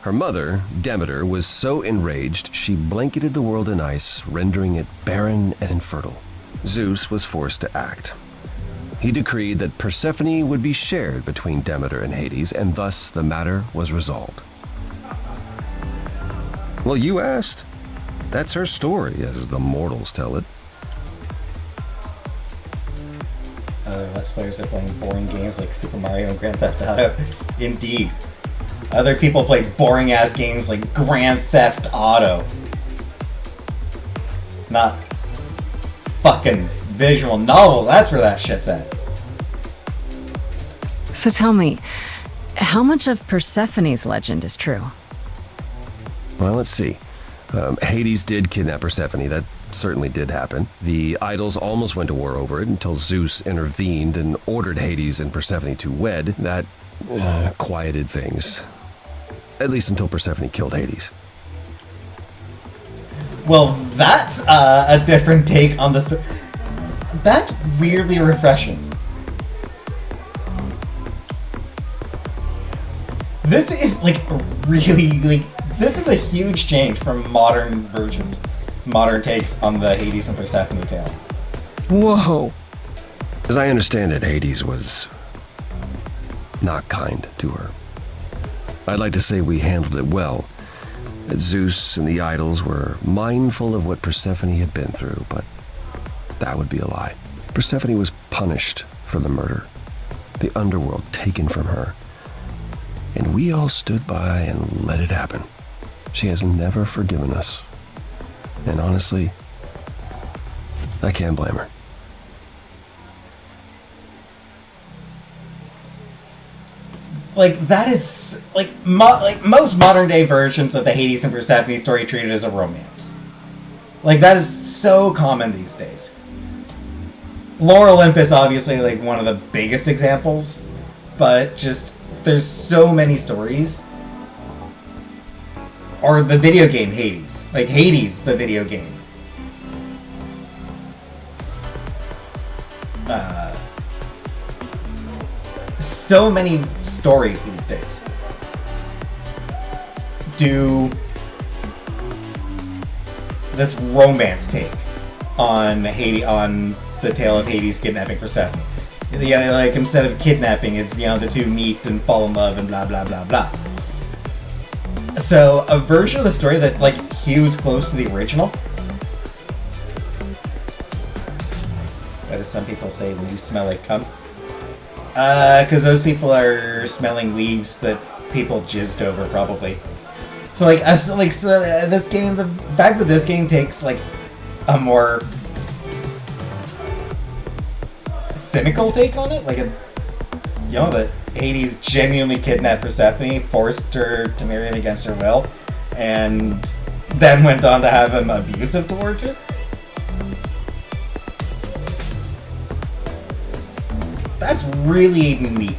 Her mother, Demeter, was so enraged she blanketed the world in ice, rendering it barren and infertile. Zeus was forced to act. He decreed that Persephone would be shared between Demeter and Hades, and thus the matter was resolved. Well, you asked. That's her story, as the mortals tell it. Let's Players are playing boring games like Super Mario and Grand Theft Auto. Indeed. Other people play boring-ass games like Grand Theft Auto. Not fucking visual novels, that's where that shit's at. So tell me, how much of Persephone's legend is true? Well, let's see. Hades did kidnap Persephone. That certainly did happen. The idols almost went to war over it until Zeus intervened and ordered Hades and Persephone to wed. That quieted things. At least until Persephone killed Hades. Well, that's a different take on the story. That's weirdly refreshing. This is, like, really, like, this is a huge change from modern versions, modern takes on the Hades and Persephone tale. Whoa. As I understand it, Hades was not kind to her. I'd like to say we handled it well, that Zeus and the idols were mindful of what Persephone had been through, but that would be a lie. Persephone was punished for the murder, the underworld taken from her, and we all stood by and let it happen. She has never forgiven us, and honestly, I can't blame her. Like, that is, like, like most modern day versions of the Hades and Persephone story treated as a romance. Like, that is so common these days. Lore Olympus, obviously, like, one of the biggest examples, but just, there's so many stories. Or the video game Hades. Like, Hades, the video game. So many stories these days do this romance take on Hades, on the tale of Hades kidnapping Persephone. Yeah, like, instead of kidnapping, it's, you know, the two meet and fall in love and blah blah blah blah. So a version of the story that, like, hews close to the original. What do some people say? Leaves smell like cum? Because those people are smelling leaves that people jizzed over, probably. So, like, this game, the fact that this game takes, like, a more cynical take on it, like, you know, that Hades genuinely kidnapped Persephone, forced her to marry him against her will, and then went on to have him abusive towards her. That's really neat.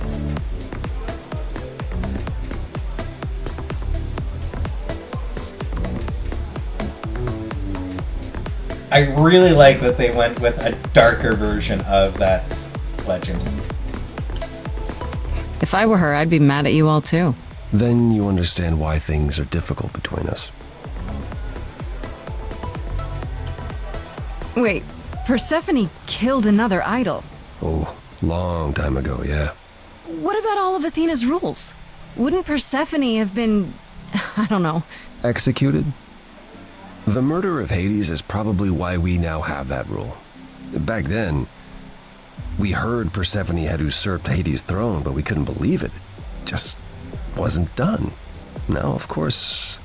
I really like that they went with a darker version of that legend. If I were her, I'd be mad at you all too. Then you understand why things are difficult between us. Wait, Persephone killed another idol. Oh, long time ago, yeah. What about all of Athena's rules? Wouldn't Persephone have been, I don't know. Executed? The murder of Hades is probably why we now have that rule. Back then, we heard Persephone had usurped Hades' throne, but we couldn't believe it. It just wasn't done. Now, of course,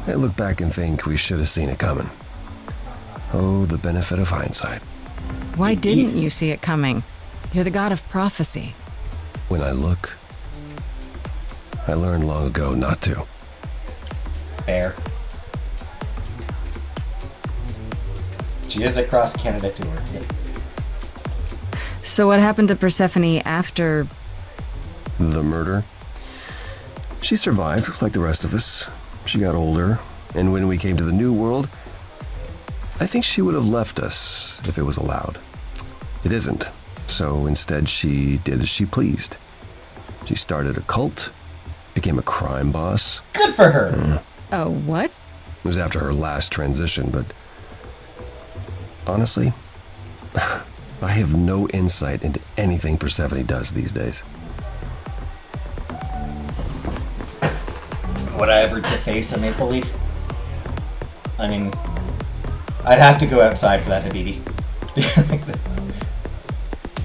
I look back and think we should have seen it coming. Oh, the benefit of hindsight. Why didn't you see it coming? You're the god of prophecy. When I look, I learned long ago not to. Fair. She is across Canada tour. Yep. So what happened to Persephone after... The murder? She survived, like the rest of us. She got older, and when we came to the New World, I think she would have left us if it was allowed. It isn't, so instead she did as she pleased. She started a cult, became a crime boss. Good for her! Oh, what? It was after her last transition, but honestly, I have no insight into anything Persephone does these days. Would I ever deface a maple leaf? I mean, I'd have to go outside for that, Habibi.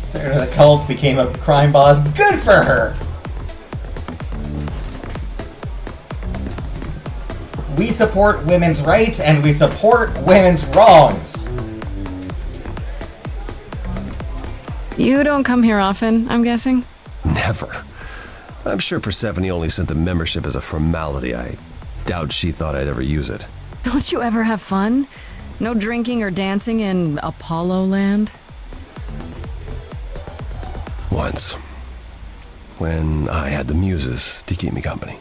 Started a cult, became a crime boss. Good for her! We support women's rights and we support women's wrongs. You don't come here often, I'm guessing? Never. I'm sure Persephone only sent the membership as a formality. I doubt she thought I'd ever use it. Don't you ever have fun? No drinking or dancing in Apollo Land? Once. When I had the muses to keep me company.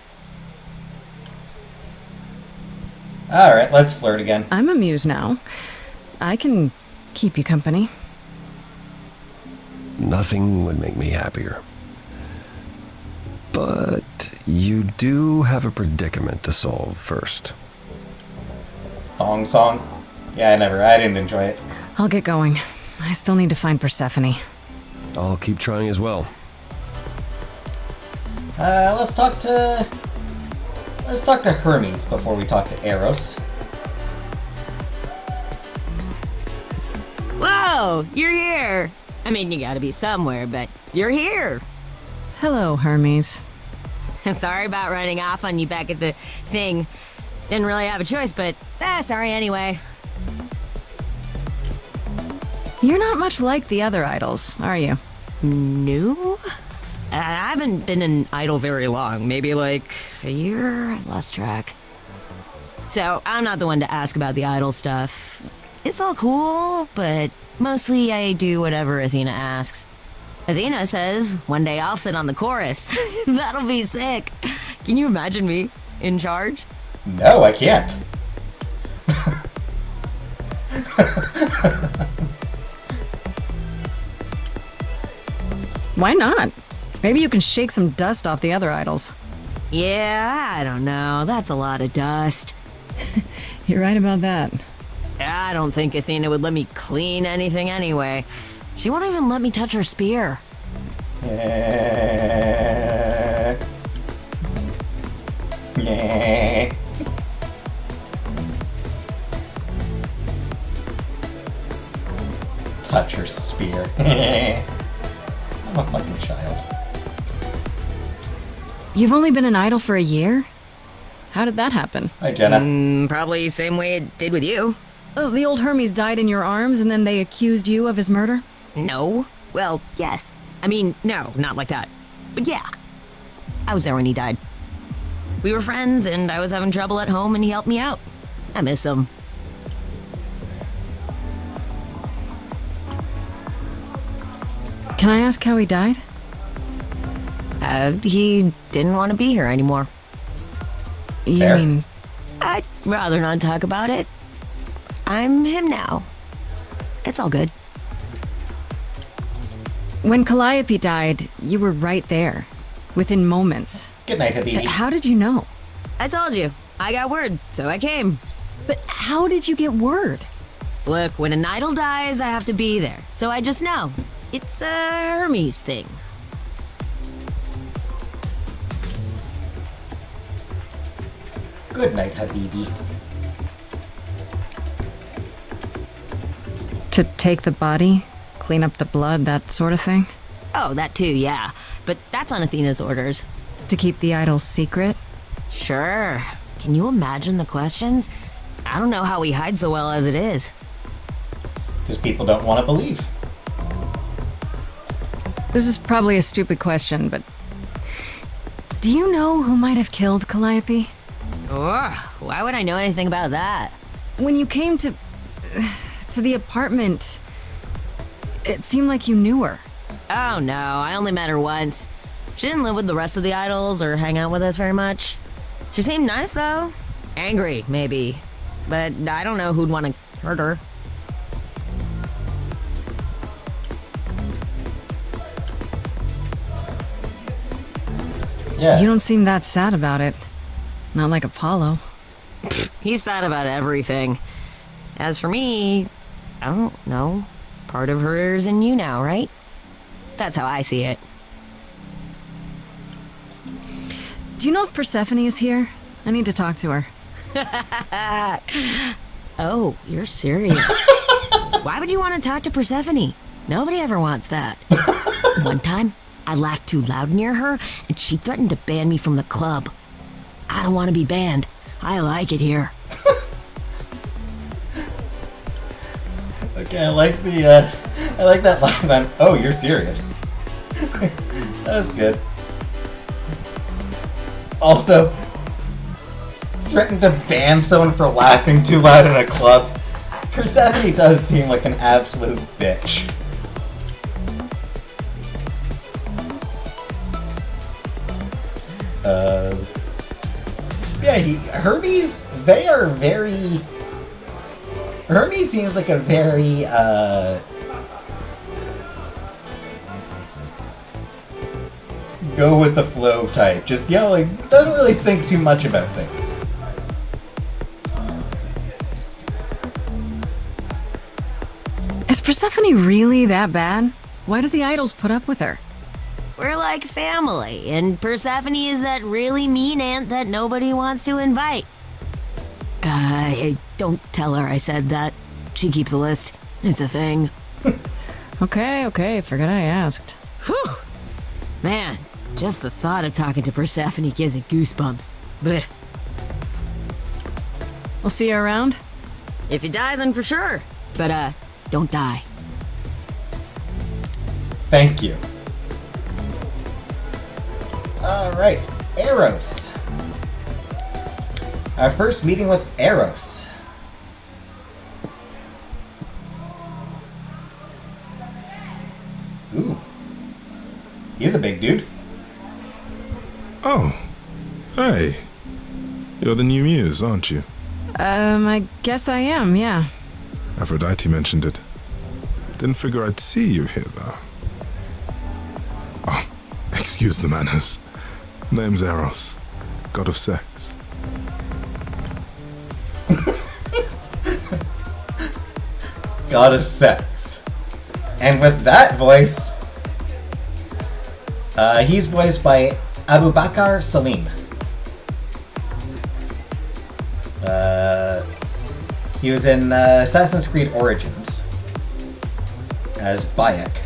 Alright, let's flirt again. I'm a muse now. I can keep you company. Nothing would make me happier. But you do have a predicament to solve first. Thong song? Yeah, I didn't enjoy it. I'll get going. I still need to find Persephone. I'll keep trying as well. Let's talk to Hermes before we talk to Eros. Whoa, you're here. I mean, you gotta be somewhere, but you're here. Hello, Hermes. Sorry about running off on you back at the thing. Didn't really have a choice, but sorry anyway. You're not much like the other idols, are you? New? I haven't been an idol very long, maybe like a year, I've lost track. So I'm not the one to ask about the idol stuff. It's all cool, but mostly I do whatever Athena asks. Athena says one day I'll sit on the chorus. That'll be sick. Can you imagine me in charge? No, I can't. Why not? Maybe you can shake some dust off the other idols. Yeah, I don't know. That's a lot of dust. You're right about that. I don't think Athena would let me clean anything anyway. She won't even let me touch her spear. Touch her spear. I'm a fucking child. You've only been an idol for a year? How did that happen? Hi, Jenna. Probably same way it did with you. Oh, the old Hermes died in your arms and then they accused you of his murder? No. Well, yes. I mean, no, not like that. But yeah. I was there when he died. We were friends, and I was having trouble at home, and he helped me out. I miss him. Can I ask how he died? He didn't want to be here anymore. You Fair. mean... I'd rather not talk about it. I'm him now. It's all good. When Calliope died, you were right there. Within moments. Good night, Habibi. How did you know? I told you. I got word, so I came. But how did you get word? Look, when an idol dies, I have to be there. So I just know. It's a Hermes thing. Good night, Habibi. To take the body, clean up the blood, that sort of thing? Oh, that too, yeah. But that's on Athena's orders. To keep the idol secret? Sure. Can you imagine the questions? I don't know how we hide so well as it is. Because people don't want to believe. This is probably a stupid question, but... Do you know who might have killed Calliope? Ugh, why would I know anything about that? When you came to the apartment, it seemed like you knew her. Oh no, I only met her once. She didn't live with the rest of the idols or hang out with us very much. She seemed nice though. Angry, maybe. But I don't know who'd want to hurt her. Yeah. You don't seem that sad about it. Not like Apollo. He's sad about everything. As for me, I don't know. Part of her is in you now, right? That's how I see it. Do you know if Persephone is here? I need to talk to her. Oh, you're serious. Why would you want to talk to Persephone? Nobody ever wants that. One time, I laughed too loud near her, and she threatened to ban me from the club. I don't want to be banned. I like it here. Okay, I like that line. Oh, you're serious. That's good. Also, threatened to ban someone for laughing too loud in a club. Persephone does seem like an absolute bitch. Yeah, Hermes, they are very... Hermes seems like a very, go with the flow type. Just, like, doesn't really think too much about things. Is Persephone really that bad? Why do the idols put up with her? We're like family, and Persephone is that really mean aunt that nobody wants to invite. Don't tell her I said that. She keeps a list. It's a thing. Okay, forgot I asked. Whew. Man, just the thought of talking to Persephone gives me goosebumps. Blech. We'll see you around? If you die, then for sure. But, don't die. Thank you. Alright, Eros. Our first meeting with Eros. Ooh. He's a big dude. Oh, hey. You're the new muse, aren't you? I guess I am, yeah. Aphrodite mentioned it. Didn't figure I'd see you here, though. Oh, excuse the manners. Name's Eros, god of sex. God of sex. And with that voice, he's voiced by Abu Bakr Salim. He was in Assassin's Creed Origins as Bayek.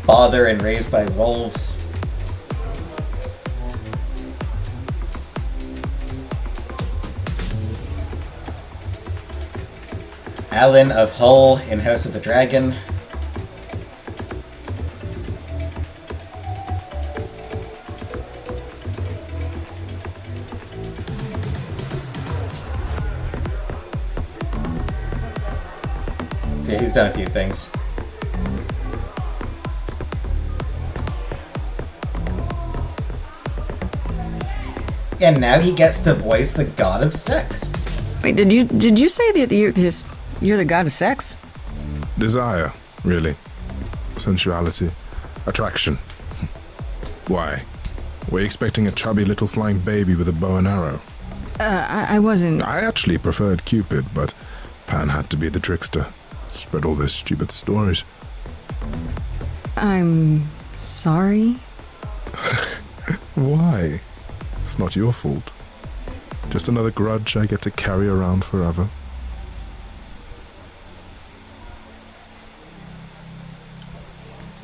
Father and raised by wolves. Alan of Hull in House of the Dragon. So yeah, he's done a few things. And now he gets to voice the god of sex. Wait, did you say that you're the god of sex? Desire, really. Sensuality. Attraction. Why? Were you expecting a chubby little flying baby with a bow and arrow? I wasn't. I actually preferred Cupid, but Pan had to be the trickster. Spread all those stupid stories. I'm sorry. Why? It's not your fault. Just another grudge I get to carry around forever.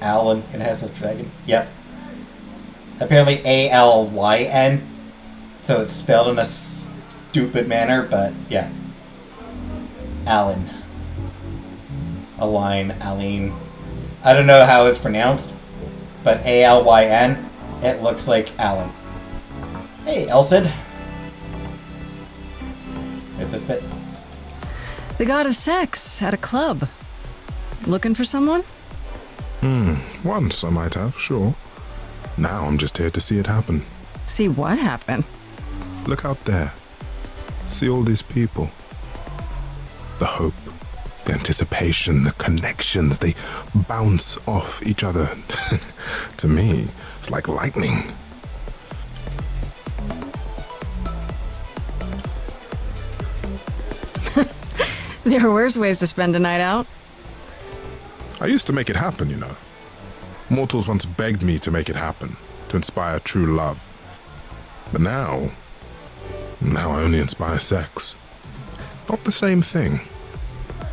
Alan in House of the Dragon. Yep. Apparently A-L-Y-N. So it's spelled in a stupid manner, but yeah. Alan. Aline, Aline. I don't know how it's pronounced, but A-L-Y-N, it looks like Alan. Hey, Elsid. Hit this bit. The god of sex at a club. Looking for someone? Once I might have, sure. Now I'm just here to see it happen. See what happened? Look out there. See all these people. The hope, the anticipation, the connections, they bounce off each other. To me, it's like lightning. There are worse ways to spend a night out. I used to make it happen, you know. Mortals once begged me to make it happen, to inspire true love. But now I only inspire sex. Not the same thing.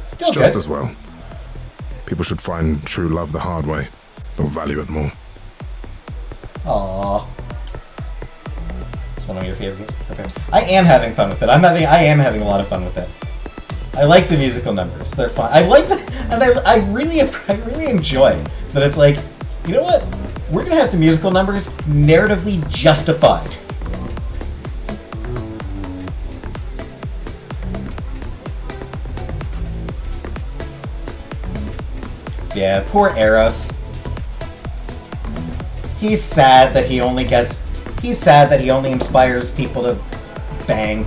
Still It's just good. as well. People should find true love the hard way. They'll value it more. Aww. It's one of your favorite games. Okay. I am having fun with it. I am having a lot of fun with it. I like the musical numbers. They're fun. I like the, and I really enjoy that it's like, you know what? We're gonna have the musical numbers narratively justified. Yeah, poor Eros. He's sad that he only inspires people to bang.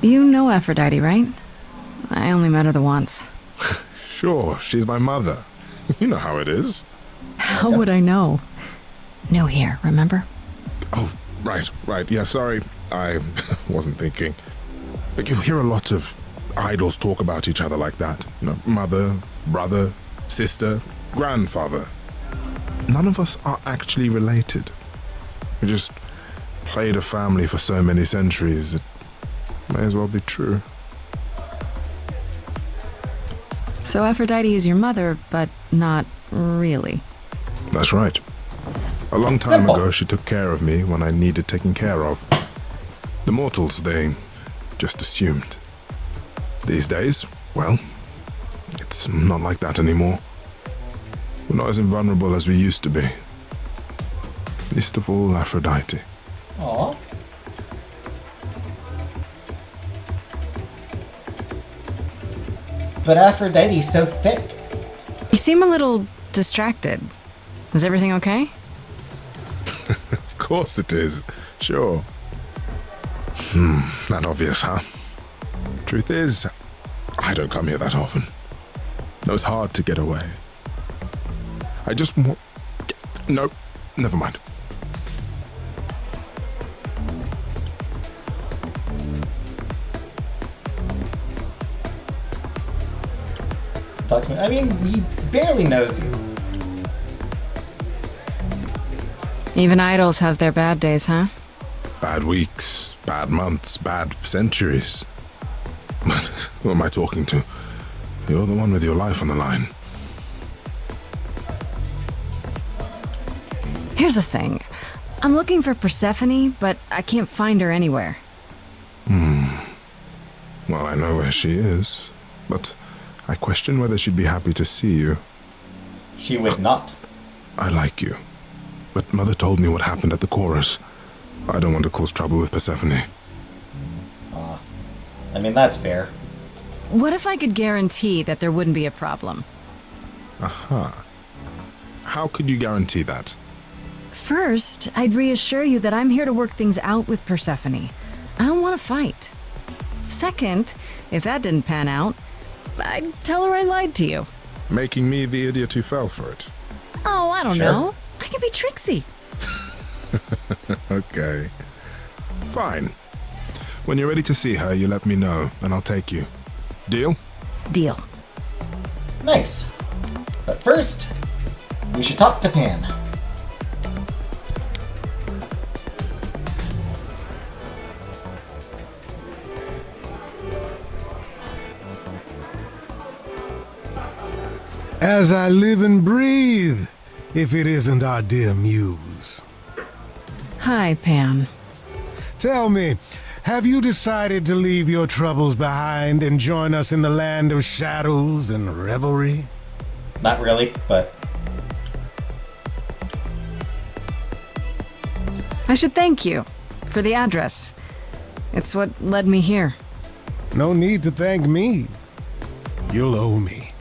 You know Aphrodite, right? I only met her the once. Sure, she's my mother. You know how it is. How would I know? No here, remember? Oh, right. Yeah, sorry. I wasn't thinking. But you hear a lot of idols talk about each other like that. You know, mother, brother, sister, grandfather. None of us are actually related. We just played a family for so many centuries, it may as well be true. So Aphrodite is your mother, but not really. That's right. A long time Simple. ago, she took care of me when I needed taking care of. The mortals, they just assumed. These days, well, it's not like that anymore. We're not as invulnerable as we used to be. Least of all, Aphrodite. Aw. But Aphrodite's so thick. You seem a little distracted. Is everything okay? Of course it is. Sure. Not obvious, huh? Truth is, I don't come here that often. No, it's hard to get away. I just want... No, never mind. I mean, he barely knows you. Even idols have their bad days, huh? Bad weeks, bad months, bad centuries. But who am I talking to? You're the one with your life on the line. Here's the thing. I'm looking for Persephone, but I can't find her anywhere. Well, I know where she is, but I question whether she'd be happy to see you. She would not. I like you, but Mother told me what happened at the chorus. I don't want to cause trouble with Persephone. I mean, that's fair. What if I could guarantee that there wouldn't be a problem? Aha. How could you guarantee that? First, I'd reassure you that I'm here to work things out with Persephone. I don't want to fight. Second, if that didn't pan out, I'd tell her I lied to you. Making me the idiot who fell for it. Oh, I don't Sure. know. I can be tricksy. Okay. Fine. When you're ready to see her, you let me know, and I'll take you. Deal? Deal. Nice. But first, we should talk to Pan. As I live and breathe, if it isn't our dear muse. Hi, Pan. Tell me, have you decided to leave your troubles behind and join us in the land of shadows and revelry? Not really, but I should thank you for the address. It's what led me here. No need to thank me. You'll owe me.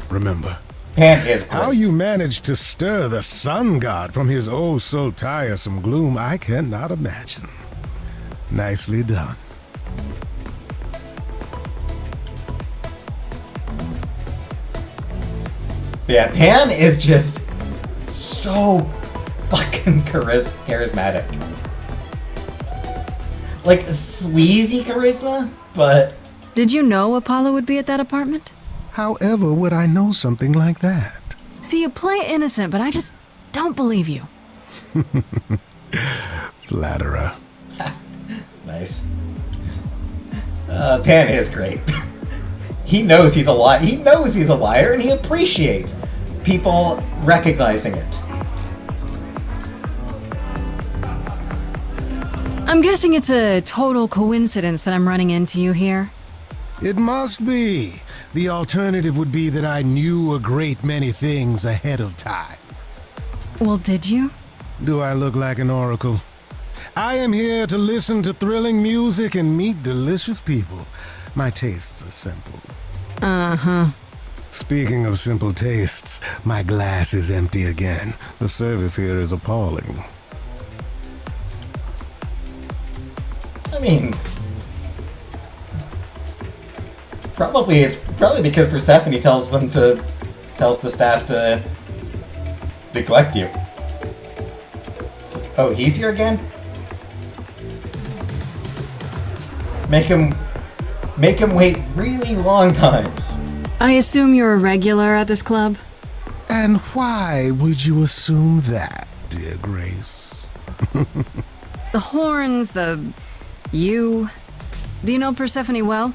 Remember, Pan is great. how you managed to stir the sun god from his oh so tiresome gloom, I cannot imagine. Nicely done. Yeah, Pan is just so fucking charismatic. Like, sleazy charisma, but Did you know Apollo would be at that apartment? However would I know something like that? See, you play innocent, but I just don't believe you. Flatterer. nice. Pan is great. He knows he's a liar. He knows he's a liar, and he appreciates people recognizing it. I'm guessing it's a total coincidence that I'm running into you here. It must be. The alternative would be that I knew a great many things ahead of time. Well, did you? Do I look like an oracle? I am here to listen to thrilling music and meet delicious people. My tastes are simple. Uh-huh. Speaking of simple tastes, my glass is empty again. The service here is appalling. I mean, it's probably because Persephone tells the staff to neglect you. It's like, oh, he's here again? Make him wait really long times. I assume you're a regular at this club? And why would you assume that, dear Grace? The horns, you. Do you know Persephone well?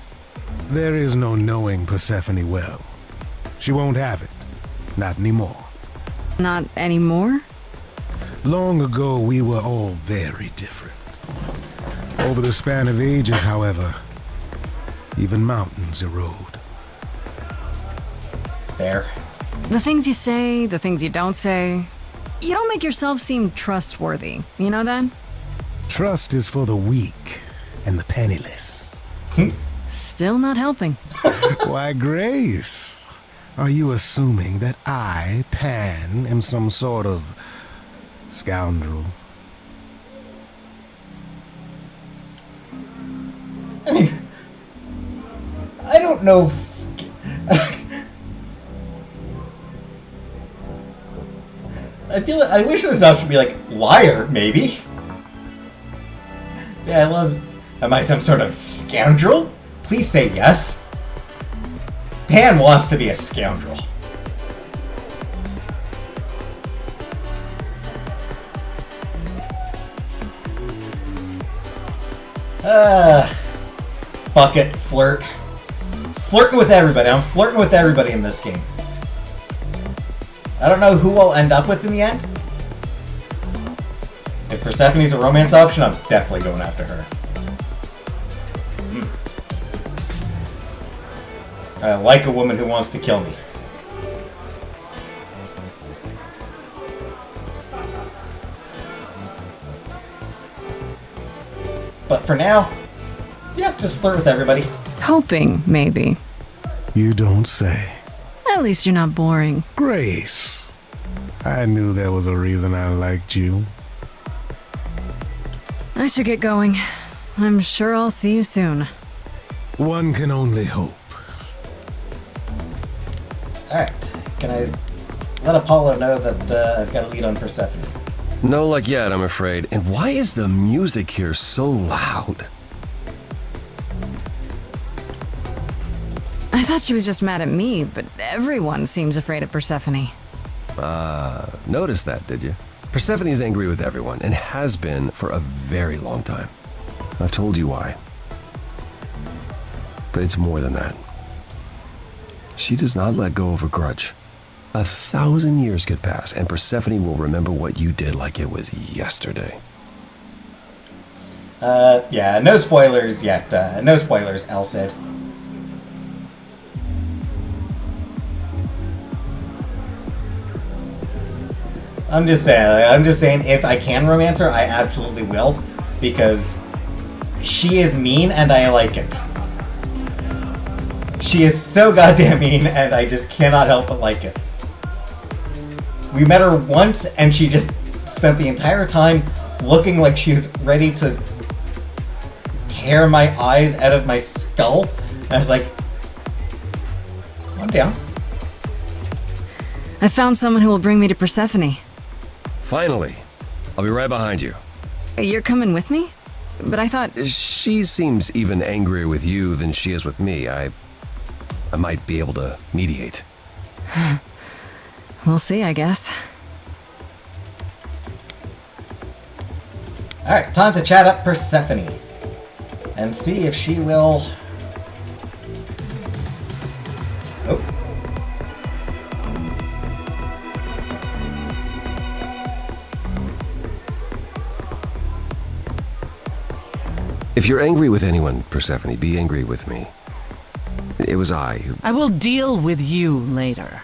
There is no knowing Persephone well. She won't have it. Not anymore. Not anymore? Long ago, we were all very different. Over the span of ages, however, Even mountains erode. There. The things you say, the things you don't say. You don't make yourself seem trustworthy. You know that? Trust is for the weak and the penniless. Still not helping. Why, Grace, are you assuming that I, Pan, am some sort of scoundrel? I mean, I don't know. I feel like I wish this option should be like liar, maybe. Yeah, I love. Am I some sort of scoundrel? Please say yes. Pan wants to be a scoundrel. Fuck it, flirt. Flirting with everybody. I'm flirting with everybody in this game. I don't know who I'll end up with in the end. If Persephone's a romance option, I'm definitely going after her. I like a woman who wants to kill me. But for now, yeah, just flirt with everybody. Hoping, maybe. You don't say. At least you're not boring. Grace, I knew there was a reason I liked you. I should get going. I'm sure I'll see you soon. One can only hope. Alright, can I let Apollo know that I've got a lead on Persephone? No luck yet, I'm afraid. And why is the music here so loud? I thought she was just mad at me, but everyone seems afraid of Persephone. Noticed that, did you? Persephone's angry with everyone, and has been for a very long time. I've told you why. But it's more than that. She does not let go of a grudge. 1,000 years could pass, and Persephone will remember what you did like it was yesterday. Yeah, no spoilers yet. No spoilers, El said. I'm just saying, if I can romance her, I absolutely will, because she is mean and I like it. She is so goddamn mean and I just cannot help but like it. We met her once and she just spent the entire time looking like she was ready to tear my eyes out of my skull. And I was like, calm down. I found someone who will bring me to Persephone. Finally. I'll be right behind you. You're coming with me? But I thought... She seems even angrier with you than she is with me. I might be able to mediate. We'll see, I guess. Alright, time to chat up Persephone. And see if she will... Oh. If you're angry with anyone, Persephone, be angry with me. It was I who... I will deal with you later.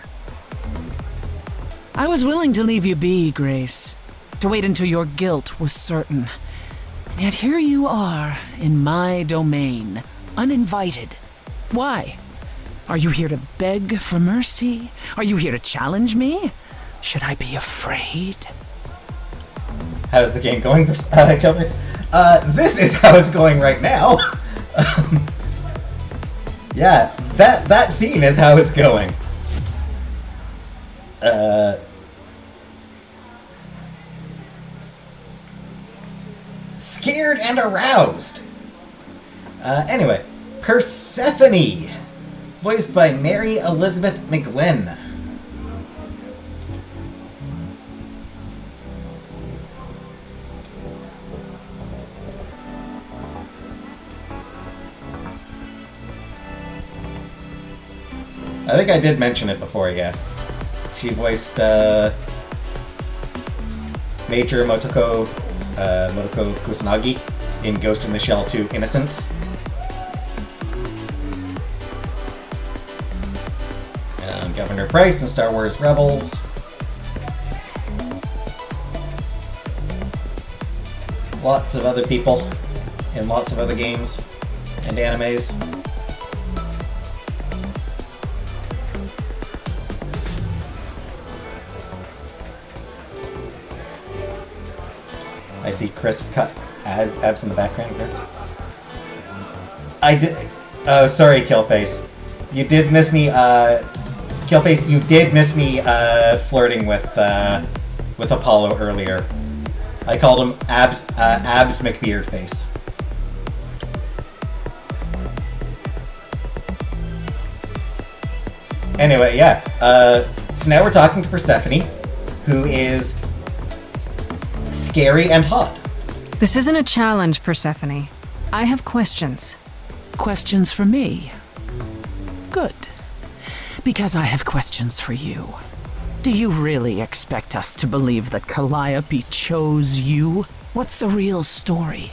I was willing to leave you be, Grace. To wait until your guilt was certain. And yet here you are, in my domain, uninvited. Why? Are you here to beg for mercy? Are you here to challenge me? Should I be afraid? How's the game going, Kelvis? This is how it's going right now. Yeah, that scene is how it's going. Scared and aroused. Anyway, Persephone, voiced by Mary Elizabeth McGlynn. I think I did mention it before, yeah. She voiced Major Motoko Kusanagi in Ghost in the Shell 2 Innocence. Governor Price in Star Wars Rebels. Lots of other people in lots of other games and animes. I see Chris cut abs in the background, Chris. I did. Oh, sorry, Killface. You did miss me. Killface, you did miss me flirting with Apollo earlier. I called him Abs McBeardface. Anyway, yeah. So now we're talking to Persephone, who is scary and hot. This isn't a challenge, Persephone. I have questions. Questions for me? Good. Because I have questions for you. Do you really expect us to believe that Calliope chose you? What's the real story?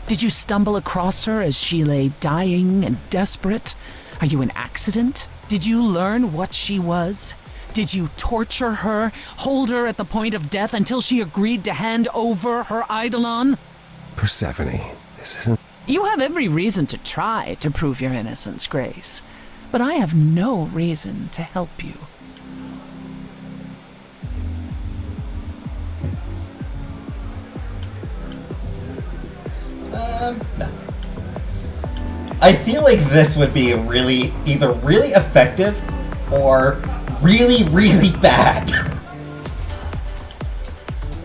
Did you stumble across her as she lay dying and desperate? Are you an accident? Did you learn what she was? Did you torture her, hold her at the point of death until she agreed to hand over her eidolon? Persephone, this isn't... You have every reason to try to prove your innocence, Grace. But I have no reason to help you. No. I feel like this would be either really effective or really, really bad.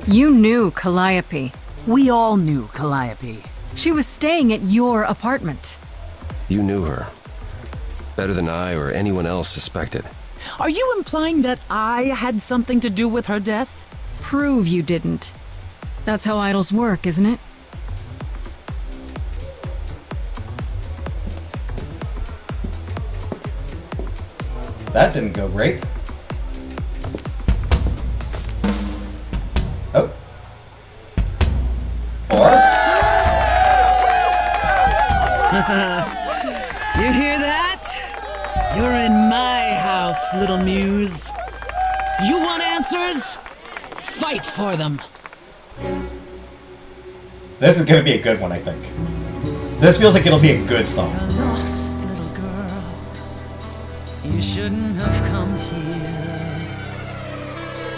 You knew Calliope. We all knew Calliope. She was staying at your apartment. You knew her. Better than I or anyone else suspected. Are you implying that I had something to do with her death? Prove you didn't. That's how idols work, isn't it? That didn't go great. Oh. Or? You hear that? You're in my house, little muse. You want answers? Fight for them. This is gonna be a good one, I think. This feels like it'll be a good song. Lost little girl, you shouldn't have come here.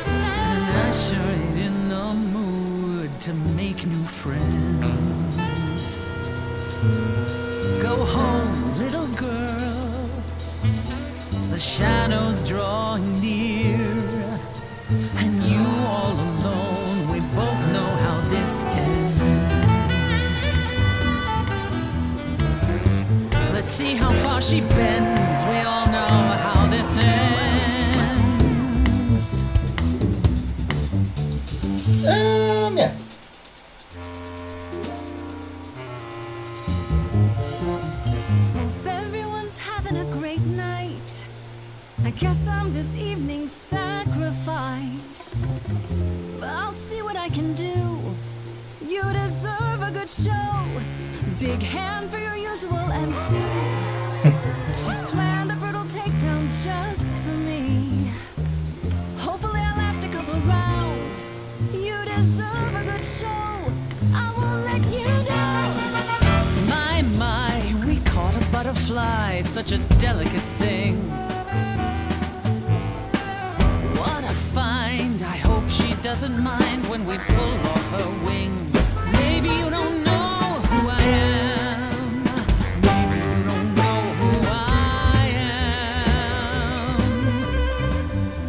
And I sure ain't in the mood to make new friends. Go home, little girl, the shadows drawing near. And you all alone, we both know how this ends. Let's see how far she bends. We all know how this ends. Yeah. Hope everyone's having a great night. I guess I'm this evening's sacrifice. But I'll see what I can do. You deserve a good show. Big hand for your usual MC. She's planned a brutal takedown just for me. Hopefully I'll last a couple rounds. You deserve a good show. I won't let you down. My, we caught a butterfly, such a delicate thing. What a find, I hope she doesn't mind when we pull off her wings. Maybe you don't know who I am. Maybe you don't know who I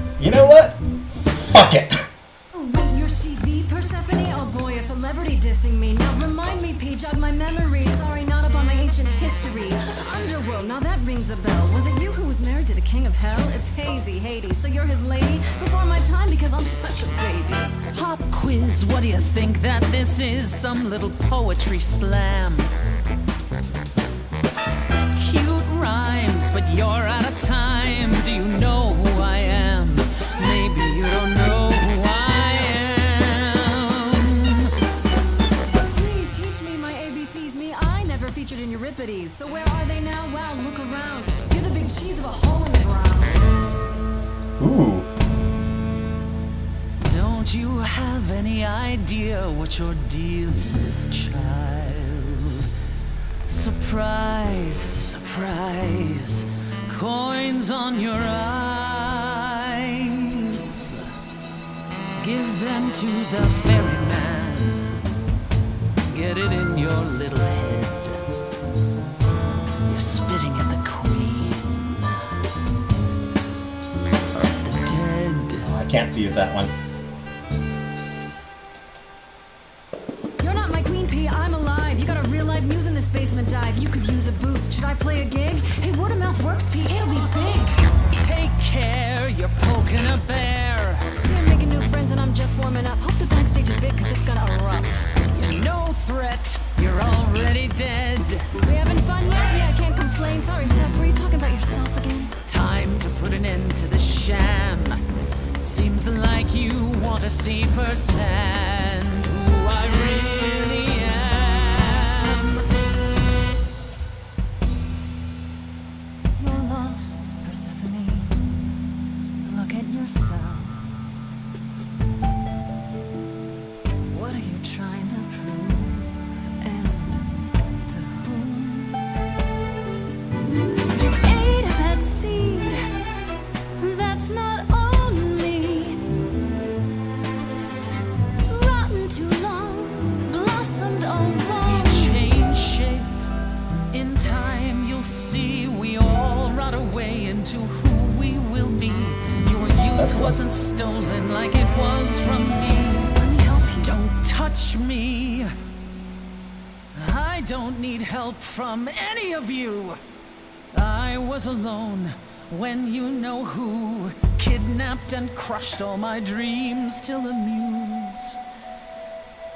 am. You know what? Fuck it. Oh, wait, you're she the Persephone? Oh boy, a celebrity dissing me. Now remind me, P, jog my memory. Sorry, not up on my ancient history. Underworld, now that rings a bell. Was it you who was married to the king of hell? It's hazy, Hades. So you're his lady before my time because I'm such a baby. Pop quiz, what do you think that this is? Some little poetry slam. Cute rhymes, but you're out of time. Do you know who I am? Maybe you don't know who I am. Please teach me my ABCs. Me, I never featured in Euripides. So where are they now? Wow, look around. You're the big cheese of a hole in the ground. Do you have any idea what you're dealing with, child? Surprise, surprise, coins on your eyes. Give them to the ferryman. Get it in your little head. You're spitting at the queen of the dead. Oh, I can't use that one. You're not my queen pea, I'm alive. You got a real life muse in this basement dive. You could use a boost. Should I play a gig? Hey, word of mouth works, Pea. It'll be big. Take care, you're poking a bear. See, I'm making new friends and I'm just warming up. Hope the backstage is big, cause it's gonna erupt. You're no threat, you're already dead. We having fun yet? Yeah, I can't complain. Sorry, Seth, were you talking about yourself again? Time to put an end to the sham. Seems like you want to see firsthand who I really am. You're lost, Persephone. Look at yourself. What are you trying to prove? And to whom? You ate a bad seed. That's not on me. Rotten too long, blossomed all We wrong. change shape. In time, you'll see we all rot away into who we will be. Your youth wasn't stolen like it was from me. Let me help you. Don't touch me. I don't need help from any of you. I was alone when you know who kidnapped and crushed all my dreams till a muse.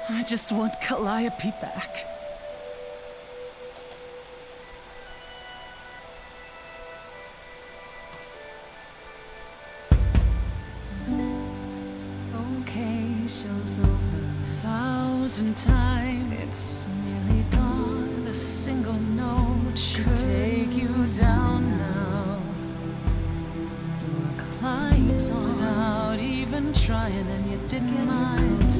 I just want Calliope back. Okay, show's over. 1,000 times It's nearly dawn. the single note should take you down now. Work lights on. Without even trying, and you didn't mind.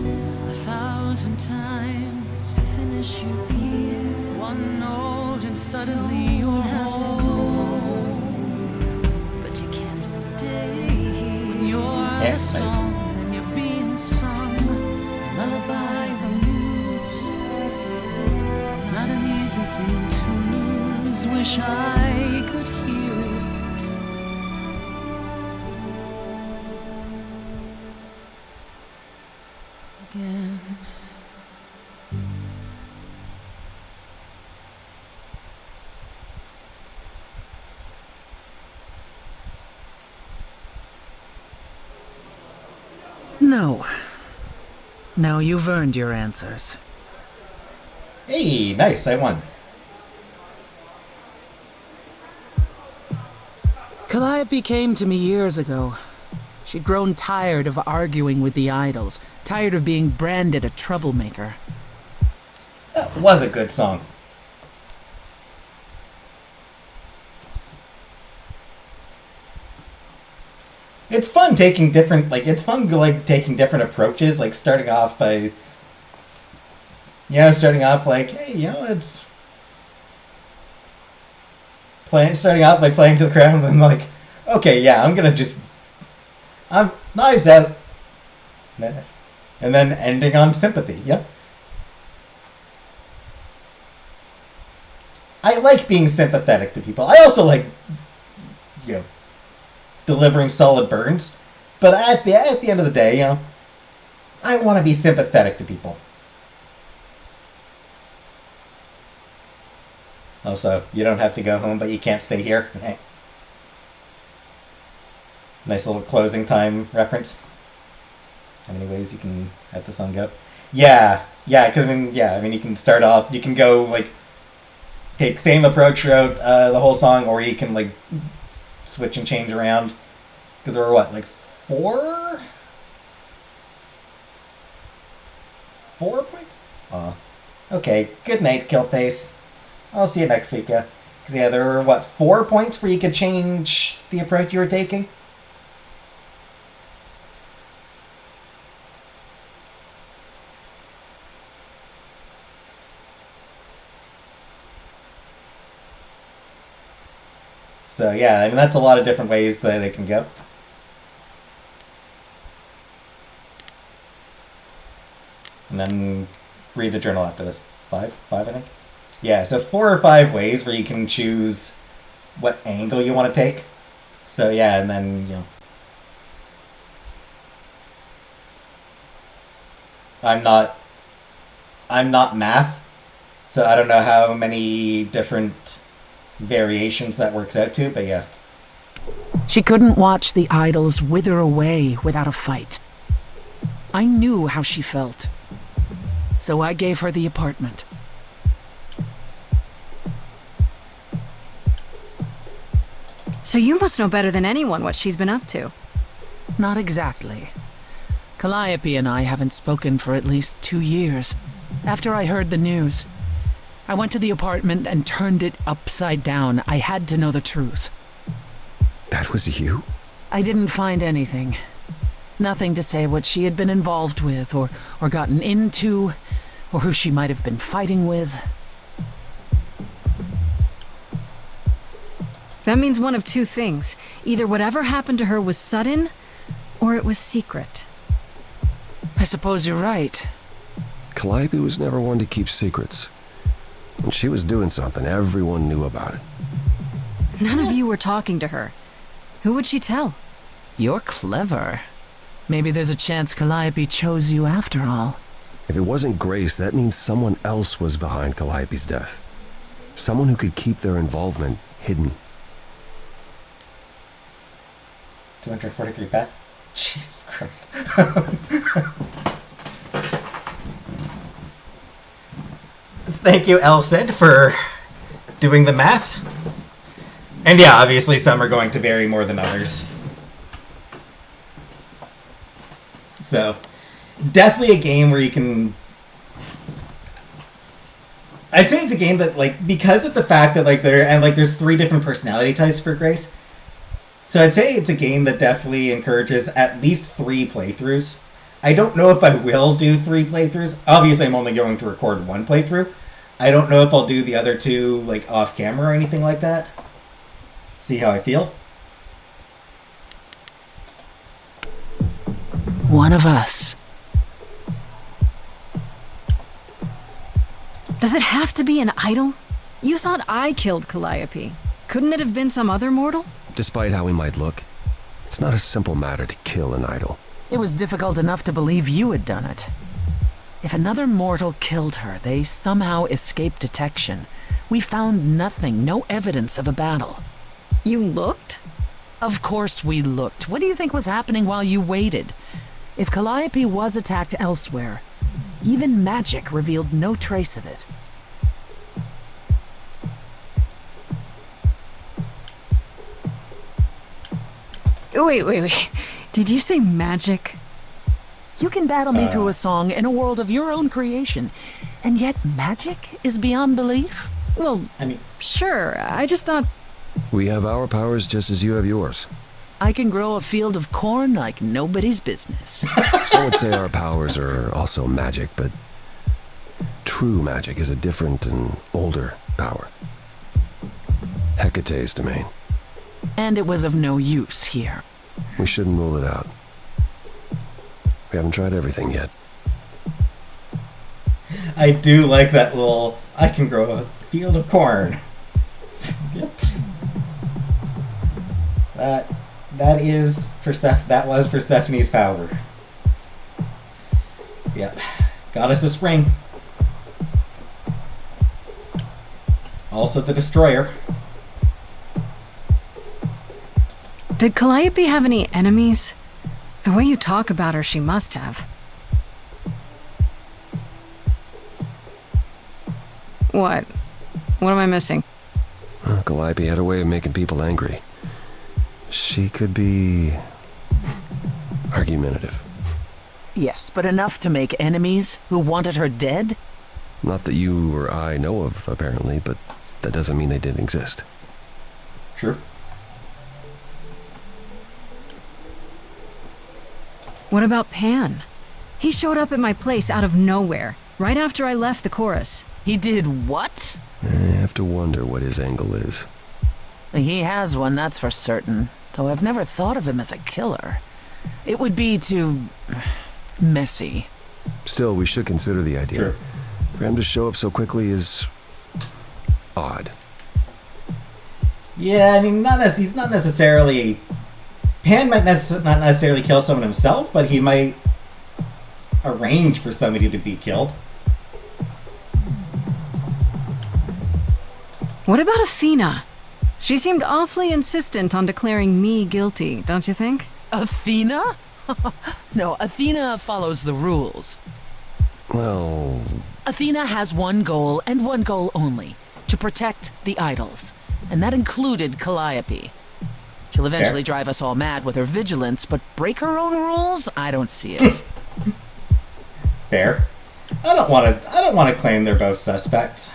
1,000 times, Finish your beer. one note, and suddenly Don't you're have to go home. but you can't stay here. You're Yeah, the nice. song, and you're being sung. Lullaby the muse. Not an easy thing to lose. Wish I could hear it. Again. No. Now you've earned your answers. Hey, nice, I won. Calliope came to me years ago. She'd grown tired of arguing with the idols, tired of being branded a troublemaker. That was a good song. It's fun taking different, taking different approaches, like starting off like, hey, it's starting off by playing to the crowd, and then like, okay, yeah, I'm knives out. And then ending on sympathy, yep. I like being sympathetic to people. I also like, delivering solid burns. But at the end of the day, I want to be sympathetic to people. Also, you don't have to go home, but you can't stay here. Nice little closing time reference. How many ways you can have the song go? Yeah, because you can start off, you can go, take same approach throughout the whole song, or you can, switch and change around. Because there were, 4? 4 points? Okay, good night, Killface. I'll see you next week, yeah. Because, there were, 4 points where you could change the approach you were taking? So yeah, I mean that's a lot of different ways that it can go. And then read the journal after this. Five, I think. Yeah, so 4 or 5 ways where you can choose what angle you want to take. So yeah, and then, you know, I'm not math, so I don't know how many different variations that works out to, but yeah. She couldn't watch the idols wither away without a fight. I knew how she felt. So I gave her the apartment. So you must know better than anyone what she's been up to. Not exactly. Calliope and I haven't spoken for at least 2 years. After I heard the news, I went to the apartment and turned it upside down. I had to know the truth. That was you? I didn't find anything. Nothing to say what she had been involved with, or gotten into, or who she might have been fighting with. That means one of 2 things. Either whatever happened to her was sudden, or it was secret. I suppose you're right. Calliope was never one to keep secrets. When she was doing something, everyone knew about it. None of you were talking to her. Who would she tell? You're clever. Maybe there's a chance Calliope chose you after all. If it wasn't Grace, that means someone else was behind Calliope's death. Someone who could keep their involvement hidden. 243 Beth? Jesus Christ. Thank you, Elsid, for doing the math. And yeah, obviously some are going to vary more than others. So, definitely a game where you can... I'd say it's a game that, like, because of the fact that, like, there's 3 different personality types for Grace. So I'd say it's a game that definitely encourages at least 3 playthroughs. I don't know if I will do 3 playthroughs. Obviously, I'm only going to record 1 playthrough. I don't know if I'll do the other 2, like, off camera or anything like that. See how I feel. One of us. Does it have to be an idol? You thought I killed Calliope. Couldn't it have been some other mortal? Despite how he might look, it's not a simple matter to kill an idol. It was difficult enough to believe you had done it. If another mortal killed her, they somehow escaped detection. We found nothing, no evidence of a battle. You looked? Of course we looked. What do you think was happening while you waited? If Calliope was attacked elsewhere, even magic revealed no trace of it. Wait. Did you say magic? You can battle me through a song in a world of your own creation, and yet magic is beyond belief? Well, I mean, sure. I just thought... We have our powers just as you have yours. I can grow a field of corn like nobody's business. Some would say our powers are also magic, but true magic is a different and older power. Hecate's domain. And it was of no use here. We shouldn't rule it out. We haven't tried everything yet. I do like that little, I can grow a field of corn. Yep. That is that was Persephone's power. Yep. Goddess of Spring. Also the Destroyer. Did Calliope have any enemies? The way you talk about her, she must have. What? What am I missing? Calliope had a way of making people angry. She could be argumentative. Yes, but enough to make enemies who wanted her dead? Not that you or I know of, apparently, but that doesn't mean they didn't exist. True. What about Pan? He showed up at my place out of nowhere, right after I left the chorus. He did what? I have to wonder what his angle is. He has one, that's for certain. Though I've never thought of him as a killer. It would be too messy. Still, we should consider the idea. Sure. For him to show up so quickly is odd. Yeah, I mean, he's not necessarily... Pan might not necessarily kill someone himself, but he might arrange for somebody to be killed. What about Athena? She seemed awfully insistent on declaring me guilty, don't you think? Athena? No, Athena follows the rules. Well, Athena has one goal and one goal only. To protect the idols. And that included Calliope. She'll eventually Fair. drive us all mad with her vigilance, but break her own rules? I don't see it. Fair. I don't want to claim they're both suspects.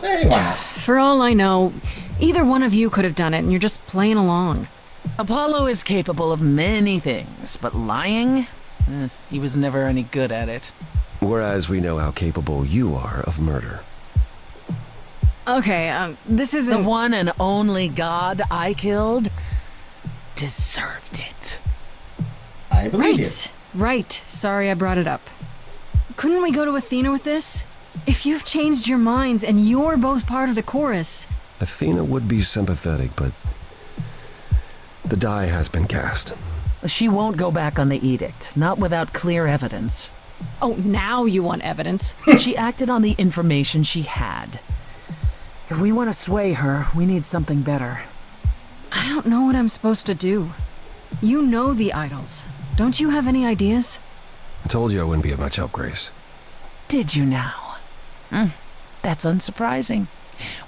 Hey, why not? For all I know, either one of you could have done it and you're just playing along. Apollo is capable of many things, but lying? He was never any good at it. whereas we know how capable you are of murder. Okay, this isn't... The one and only god I killed deserved it. I believe you. Right. Sorry I brought it up. Couldn't we go to Athena with this? If you've changed your minds and you're both part of the chorus... Athena would be sympathetic, but the die has been cast. She won't go back on the edict, not without clear evidence. Oh, now you want evidence. She acted on the information she had. If we want to sway her, we need something better. I don't know what I'm supposed to do. You know the idols. Don't you have any ideas? I told you I wouldn't be of much help, Grace. Did you now? That's unsurprising.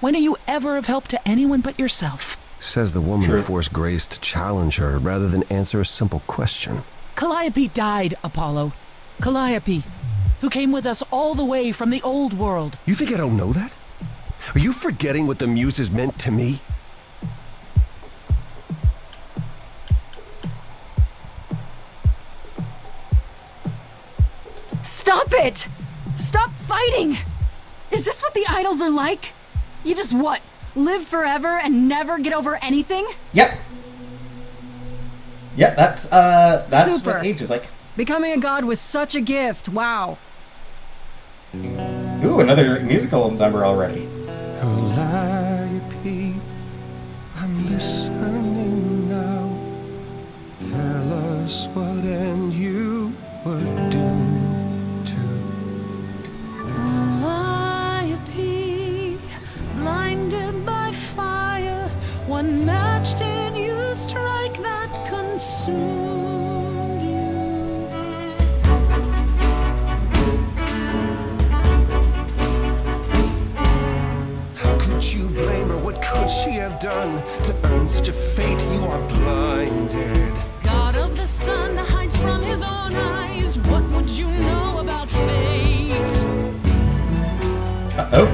When are you ever of help to anyone but yourself? Says the woman True. who forced Grace to challenge her rather than answer a simple question. Calliope died, Apollo. Calliope, who came with us all the way from the old world. You think I don't know that? Are you forgetting what the Muses meant to me? Stop it! Stop fighting! Is this what the idols are like? You just what? Live forever and never get over anything? Yep. Yep, that's Super. what age is like. Becoming a god was such a gift, wow. Ooh, another musical number already. Calliope, I'm listening now. Tell us what and you would do to Calliope, blinded by fire, one match did you strike that consumed you. How could you blame her? What could she have done to earn such a fate? You are blinded. God of the sun hides from his own eyes. What would you know about fate? Uh-oh.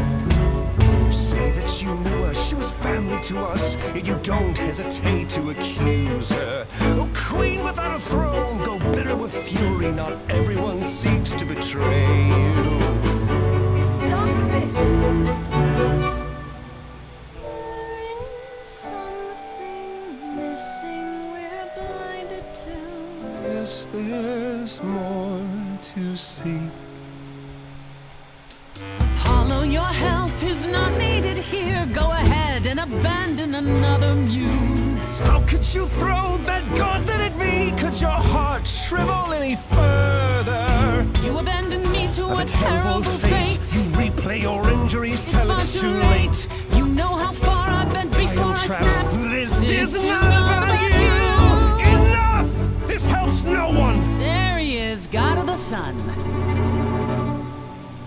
You say that you knew her, she was family to us, yet you don't hesitate to accuse her. Oh, queen without a throne, go bitter with fury. Not everyone seeks to betray you. Stop this! There is something missing we're blinded to. Yes, there's more to seek. Apollo, your help is not needed here. Go ahead and abandon another muse. How could you throw that gauntlet at me? Could your heart shrivel any further? You abandoned me to Of a terrible fate. You replay your injuries It's till far it's too too late. late. You know how far I've been before I Trapped. snapped. This is is not about you. Enough! This helps no one. There he is, God of the sun.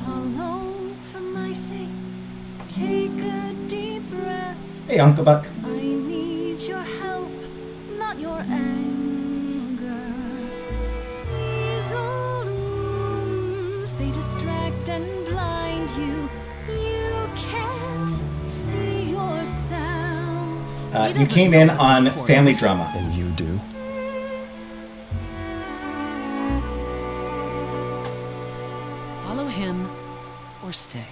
Apollo, for my sake, take a deep breath. Hey, Uncle Buck. I need your help, not your anger. These old wounds, they distract and blind you. You can't see yourselves. You came in on family drama. And you do? Follow him or stay.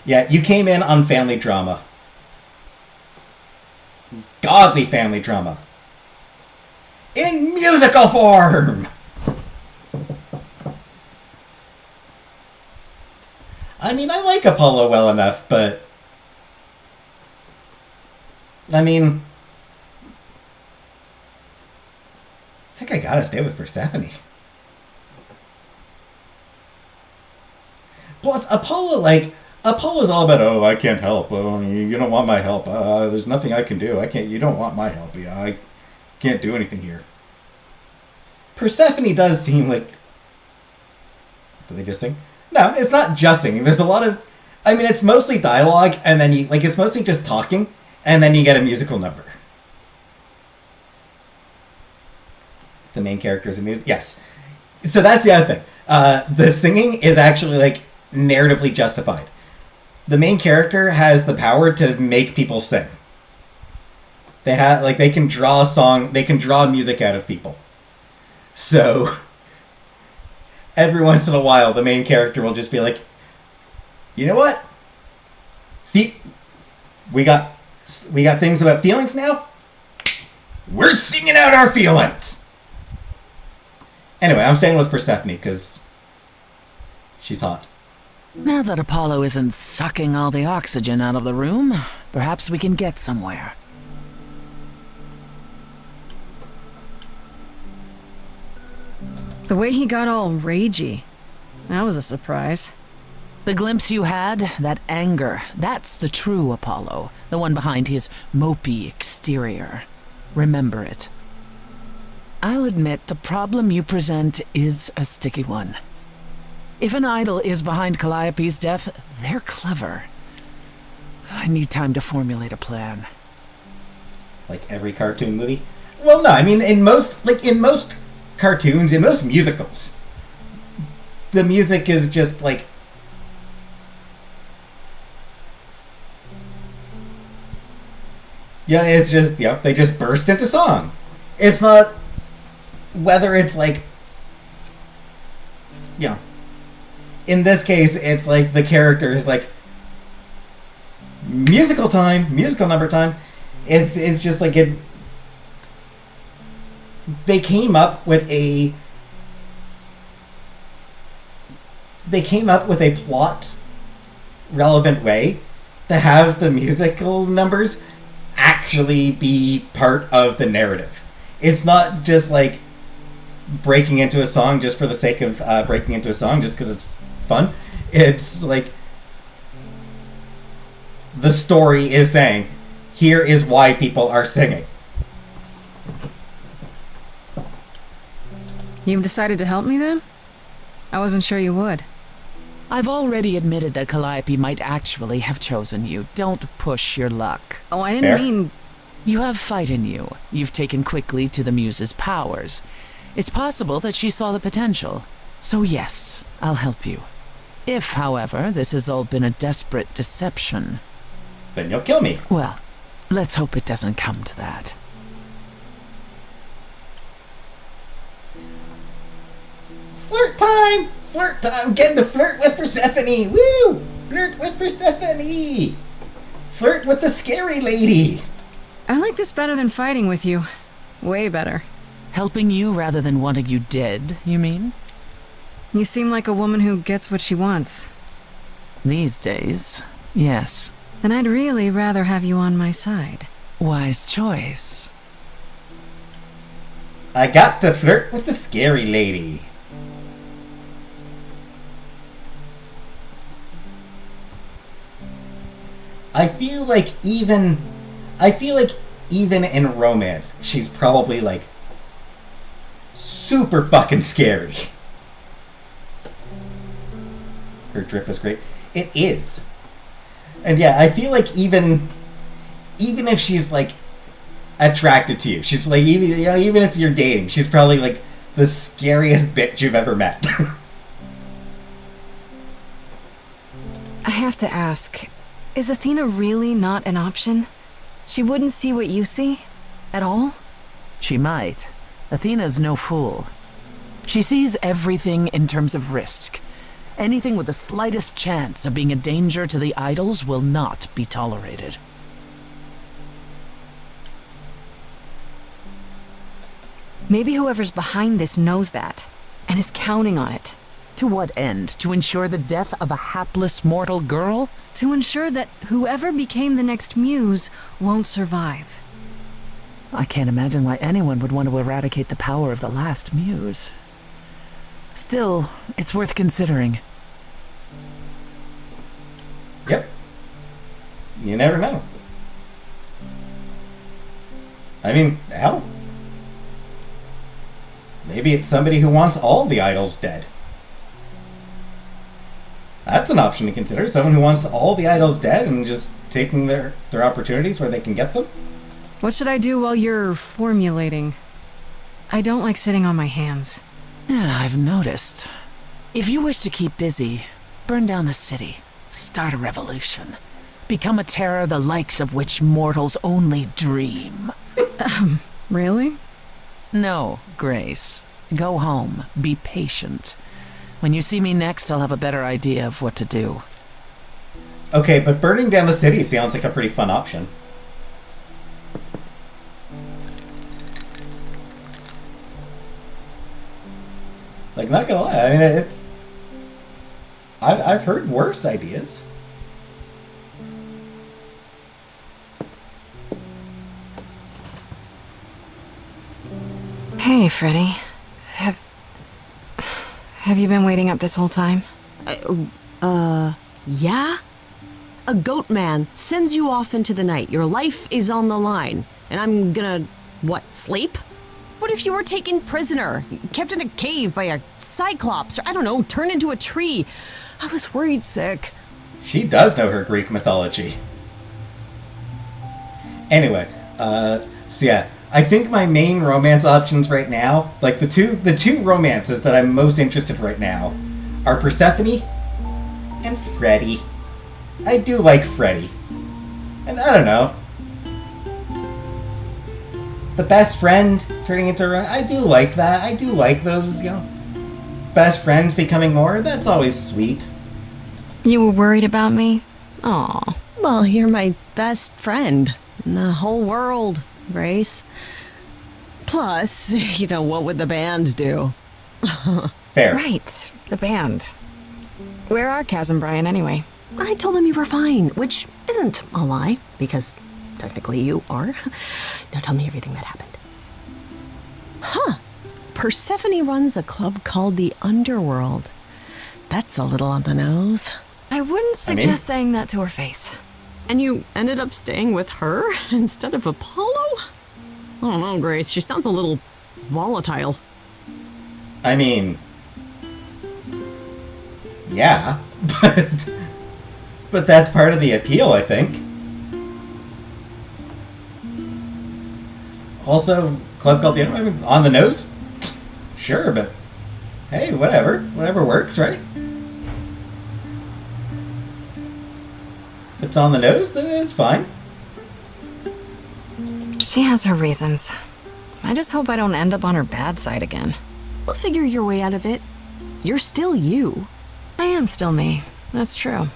Yeah, you came in on family drama. Godly family drama. In musical form! I mean, I like Apollo well enough, but... I mean... I think I gotta stay with Persephone. Plus, Apollo's all about, oh, I can't help. Oh, you don't want my help. There's nothing I can do. You don't want my help. I can't do anything here. Persephone does seem like... Do they just sing? No, it's not just singing. There's a lot of... I mean, it's mostly dialogue, and then you... Like, it's mostly just talking, and then you get a musical number. The main character is a music... Yes. So that's the other thing. The singing is actually, like, narratively justified. The main character has the power to make people sing. They can draw a song... They can draw music out of people. So... Every once in a while, the main character will just be like, you know what? We got things about feelings now? We're singing out our feelings! Anyway, I'm staying with Persephone, because she's hot. Now that Apollo isn't sucking all the oxygen out of the room, perhaps we can get somewhere. The way he got all ragey. That was a surprise. The glimpse you had, that anger, that's the true Apollo, the one behind his mopey exterior. Remember it. I'll admit the problem you present is a sticky one. If an idol is behind Calliope's death, they're clever. I need time to formulate a plan. Like every cartoon movie? Well, no, I mean, in most cartoons, in most musicals, the music is just like... Yeah, it's just, they just burst into song. It's not... Whether it's like... In this case, it's like the character is like... Musical time, musical number time. It's just like it... They came up with a plot relevant way to have the musical numbers actually be part of the narrative. It's not just like breaking into a song just for the sake of breaking into a song just because it's fun. It's like the story is saying, here is why people are singing. You've decided to help me then? I wasn't sure you would. I've already admitted that Calliope might actually have chosen you. Don't push your luck. Oh, I didn't mean... You have fight in you. You've taken quickly to the Muse's powers. It's possible that she saw the potential. So yes, I'll help you. If, however, this has all been a desperate deception... Then you'll kill me. Well, let's hope it doesn't come to that. Flirt time! Flirt time! Getting to flirt with Persephone! Woo! Flirt with Persephone! Flirt with the scary lady! I like this better than fighting with you. Way better. Helping you rather than wanting you dead, you mean? You seem like a woman who gets what she wants. These days, yes. Then I'd really rather have you on my side. Wise choice. I got to flirt with the scary lady. I feel like even in romance, she's probably like super fucking scary. Her drip is great. It is. And yeah, I feel like even if she's like attracted to you, she's like even if you're dating, she's probably like the scariest bitch you've ever met. I have to ask, is Athena really not an option? She wouldn't see what you see? At all? She might. Athena's no fool. She sees everything in terms of risk. Anything with the slightest chance of being a danger to the idols will not be tolerated. Maybe whoever's behind this knows that, and is counting on it. To what end? To ensure the death of a hapless mortal girl? To ensure that whoever became the next muse won't survive. I can't imagine why anyone would want to eradicate the power of the last muse. Still, it's worth considering. Yep. You never know. I mean, hell. Maybe it's somebody who wants all the idols dead. That's an option to consider. Someone who wants all the idols dead and just taking their opportunities where they can get them. What should I do while you're formulating? I don't like sitting on my hands. Yeah, I've noticed. If you wish to keep busy, burn down the city, start a revolution, become a terror the likes of which mortals only dream. Really? No, Grace. Go home. Be patient. When you see me next, I'll have a better idea of what to do. Okay, but burning down the city sounds like a pretty fun option. Like, not gonna lie, I mean, it's... I've heard worse ideas. Hey, Freddy. Have you been waiting up this whole time? Yeah? A goat man sends you off into the night. Your life is on the line. And I'm gonna, what, sleep? What if you were taken prisoner, kept in a cave by a cyclops, or I don't know, turned into a tree? I was worried sick. She does know her Greek mythology. Anyway, so yeah, I think my main romance options right now, like the two romances that I'm most interested right now, are Persephone and Freddy. I do like Freddy. And I don't know. The best friend turning into I do like that. I do like those, you know, best friends becoming more. That's always sweet. You were worried about me? Aw. Well, you're my best friend in the whole world, Grace. Plus, you know, what would the band do? Fair. Right, the band. Where are Kaz and Brian anyway? I told them you were fine, which isn't a lie, because technically you are. Now tell me everything that happened. Huh. Persephone runs a club called the Underworld. That's a little on the nose. I wouldn't suggest saying that to her face. And you ended up staying with her instead of Apollo? I don't know, Grace. She sounds a little volatile. I mean, yeah, but that's part of the appeal, I think. Also, club called the I mean, on the nose? Sure, but hey, whatever works, right? If it's on the nose, then it's fine. She has her reasons. I just hope I don't end up on her bad side again. We'll figure your way out of it. You're still you. I am still me. That's true.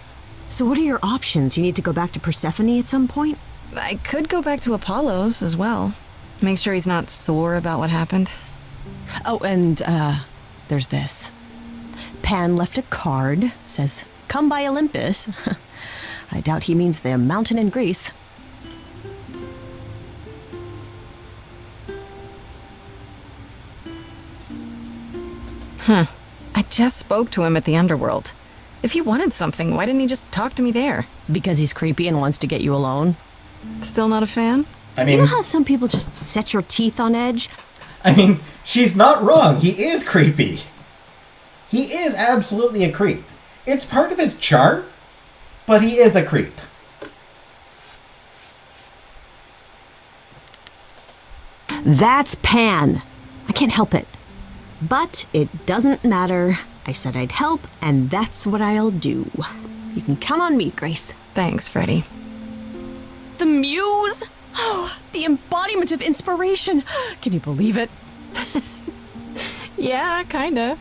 So what are your options? You need to go back to Persephone at some point? I could go back to Apollo's as well. Make sure he's not sore about what happened. Oh, and, there's this. Pan left a card, says, "Come by Olympus." I doubt he means the mountain in Greece. I just spoke to him at the Underworld. If he wanted something, why didn't he just talk to me there? Because he's creepy and wants to get you alone. Still not a fan? I mean, You know how some people just set your teeth on edge? I mean, she's not wrong. He is creepy. He is absolutely a creep. It's part of his charm, but he is a creep. That's Pan. I can't help it. But it doesn't matter. I said I'd help, and that's what I'll do. You can count on me, Grace. Thanks, Freddy. The muse? Oh, the embodiment of inspiration. Can you believe it? Yeah, kinda.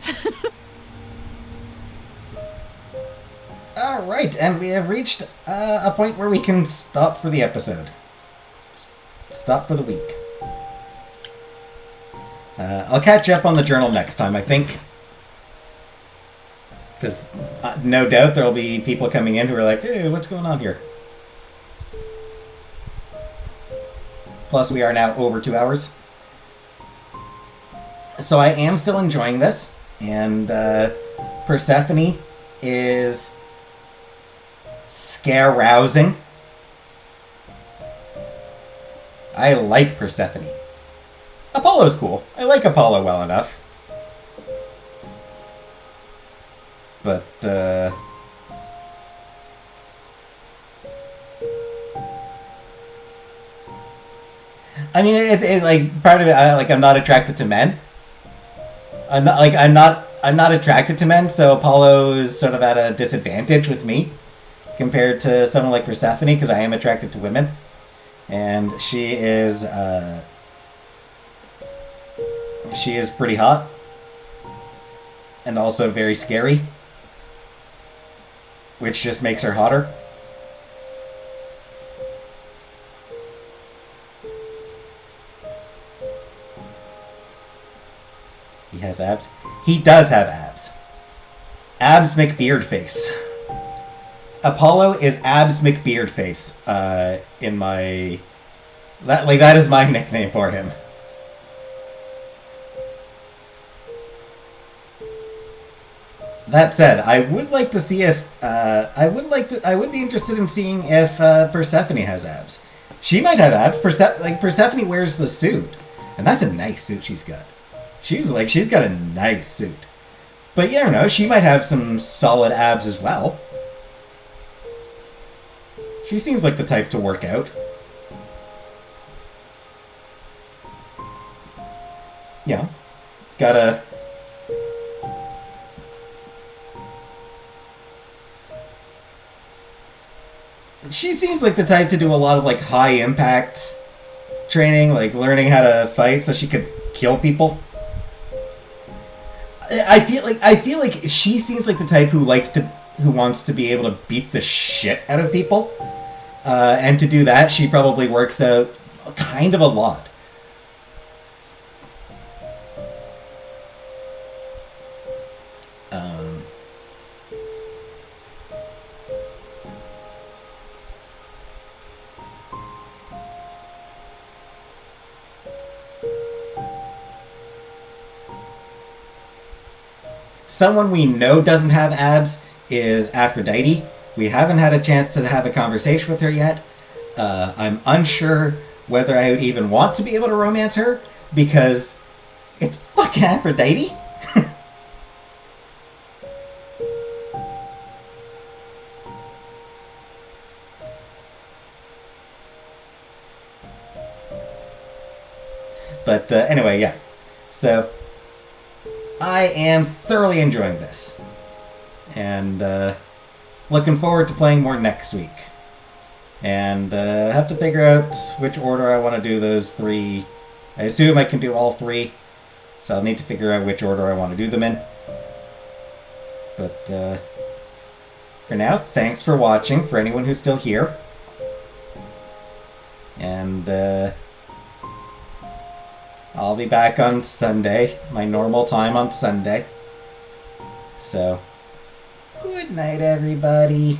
Alright, and we have reached a point where we can stop for the episode. Stop for the week. I'll catch up on the journal next time, I think. Because no doubt there'll be people coming in who are like, hey, what's going on here? Plus, we are now over 2 hours. So I am still enjoying this, and Persephone is scare-rousing. I like Persephone. Apollo's cool. I like Apollo well enough. But, I mean, it like, part of it, I'm not attracted to men. I'm not attracted to men, so Apollo is sort of at a disadvantage with me compared to someone like Persephone, because I am attracted to women. And she is pretty hot. And also very scary. Which just makes her hotter. He has abs. He does have abs. Abs McBeardface. Apollo is Abs McBeardface. In my... that is my nickname for him. That said, I would like to see if... I would be interested in seeing if Persephone has abs. She might have abs. Persephone wears the suit. And that's a nice suit she's got. She's got a nice suit. But you don't know, she might have some solid abs as well. She seems like the type to work out. Yeah. Gotta... She seems like the type to do a lot of, like, high-impact training, like learning how to fight so she could kill people. I feel like she seems like the type who wants to be able to beat the shit out of people. And to do that, she probably works out kind of a lot. Someone we know doesn't have abs is Aphrodite. We haven't had a chance to have a conversation with her yet. I'm unsure whether I would even want to be able to romance her, because it's fucking Aphrodite. But anyway, yeah. So... I am thoroughly enjoying this. And looking forward to playing more next week. And have to figure out which order I want to do those 3. I assume I can do all 3. So I'll need to figure out which order I want to do them in. But for now, thanks for watching, for anyone who's still here. And I'll be back on Sunday, my normal time on Sunday. So, good night, everybody.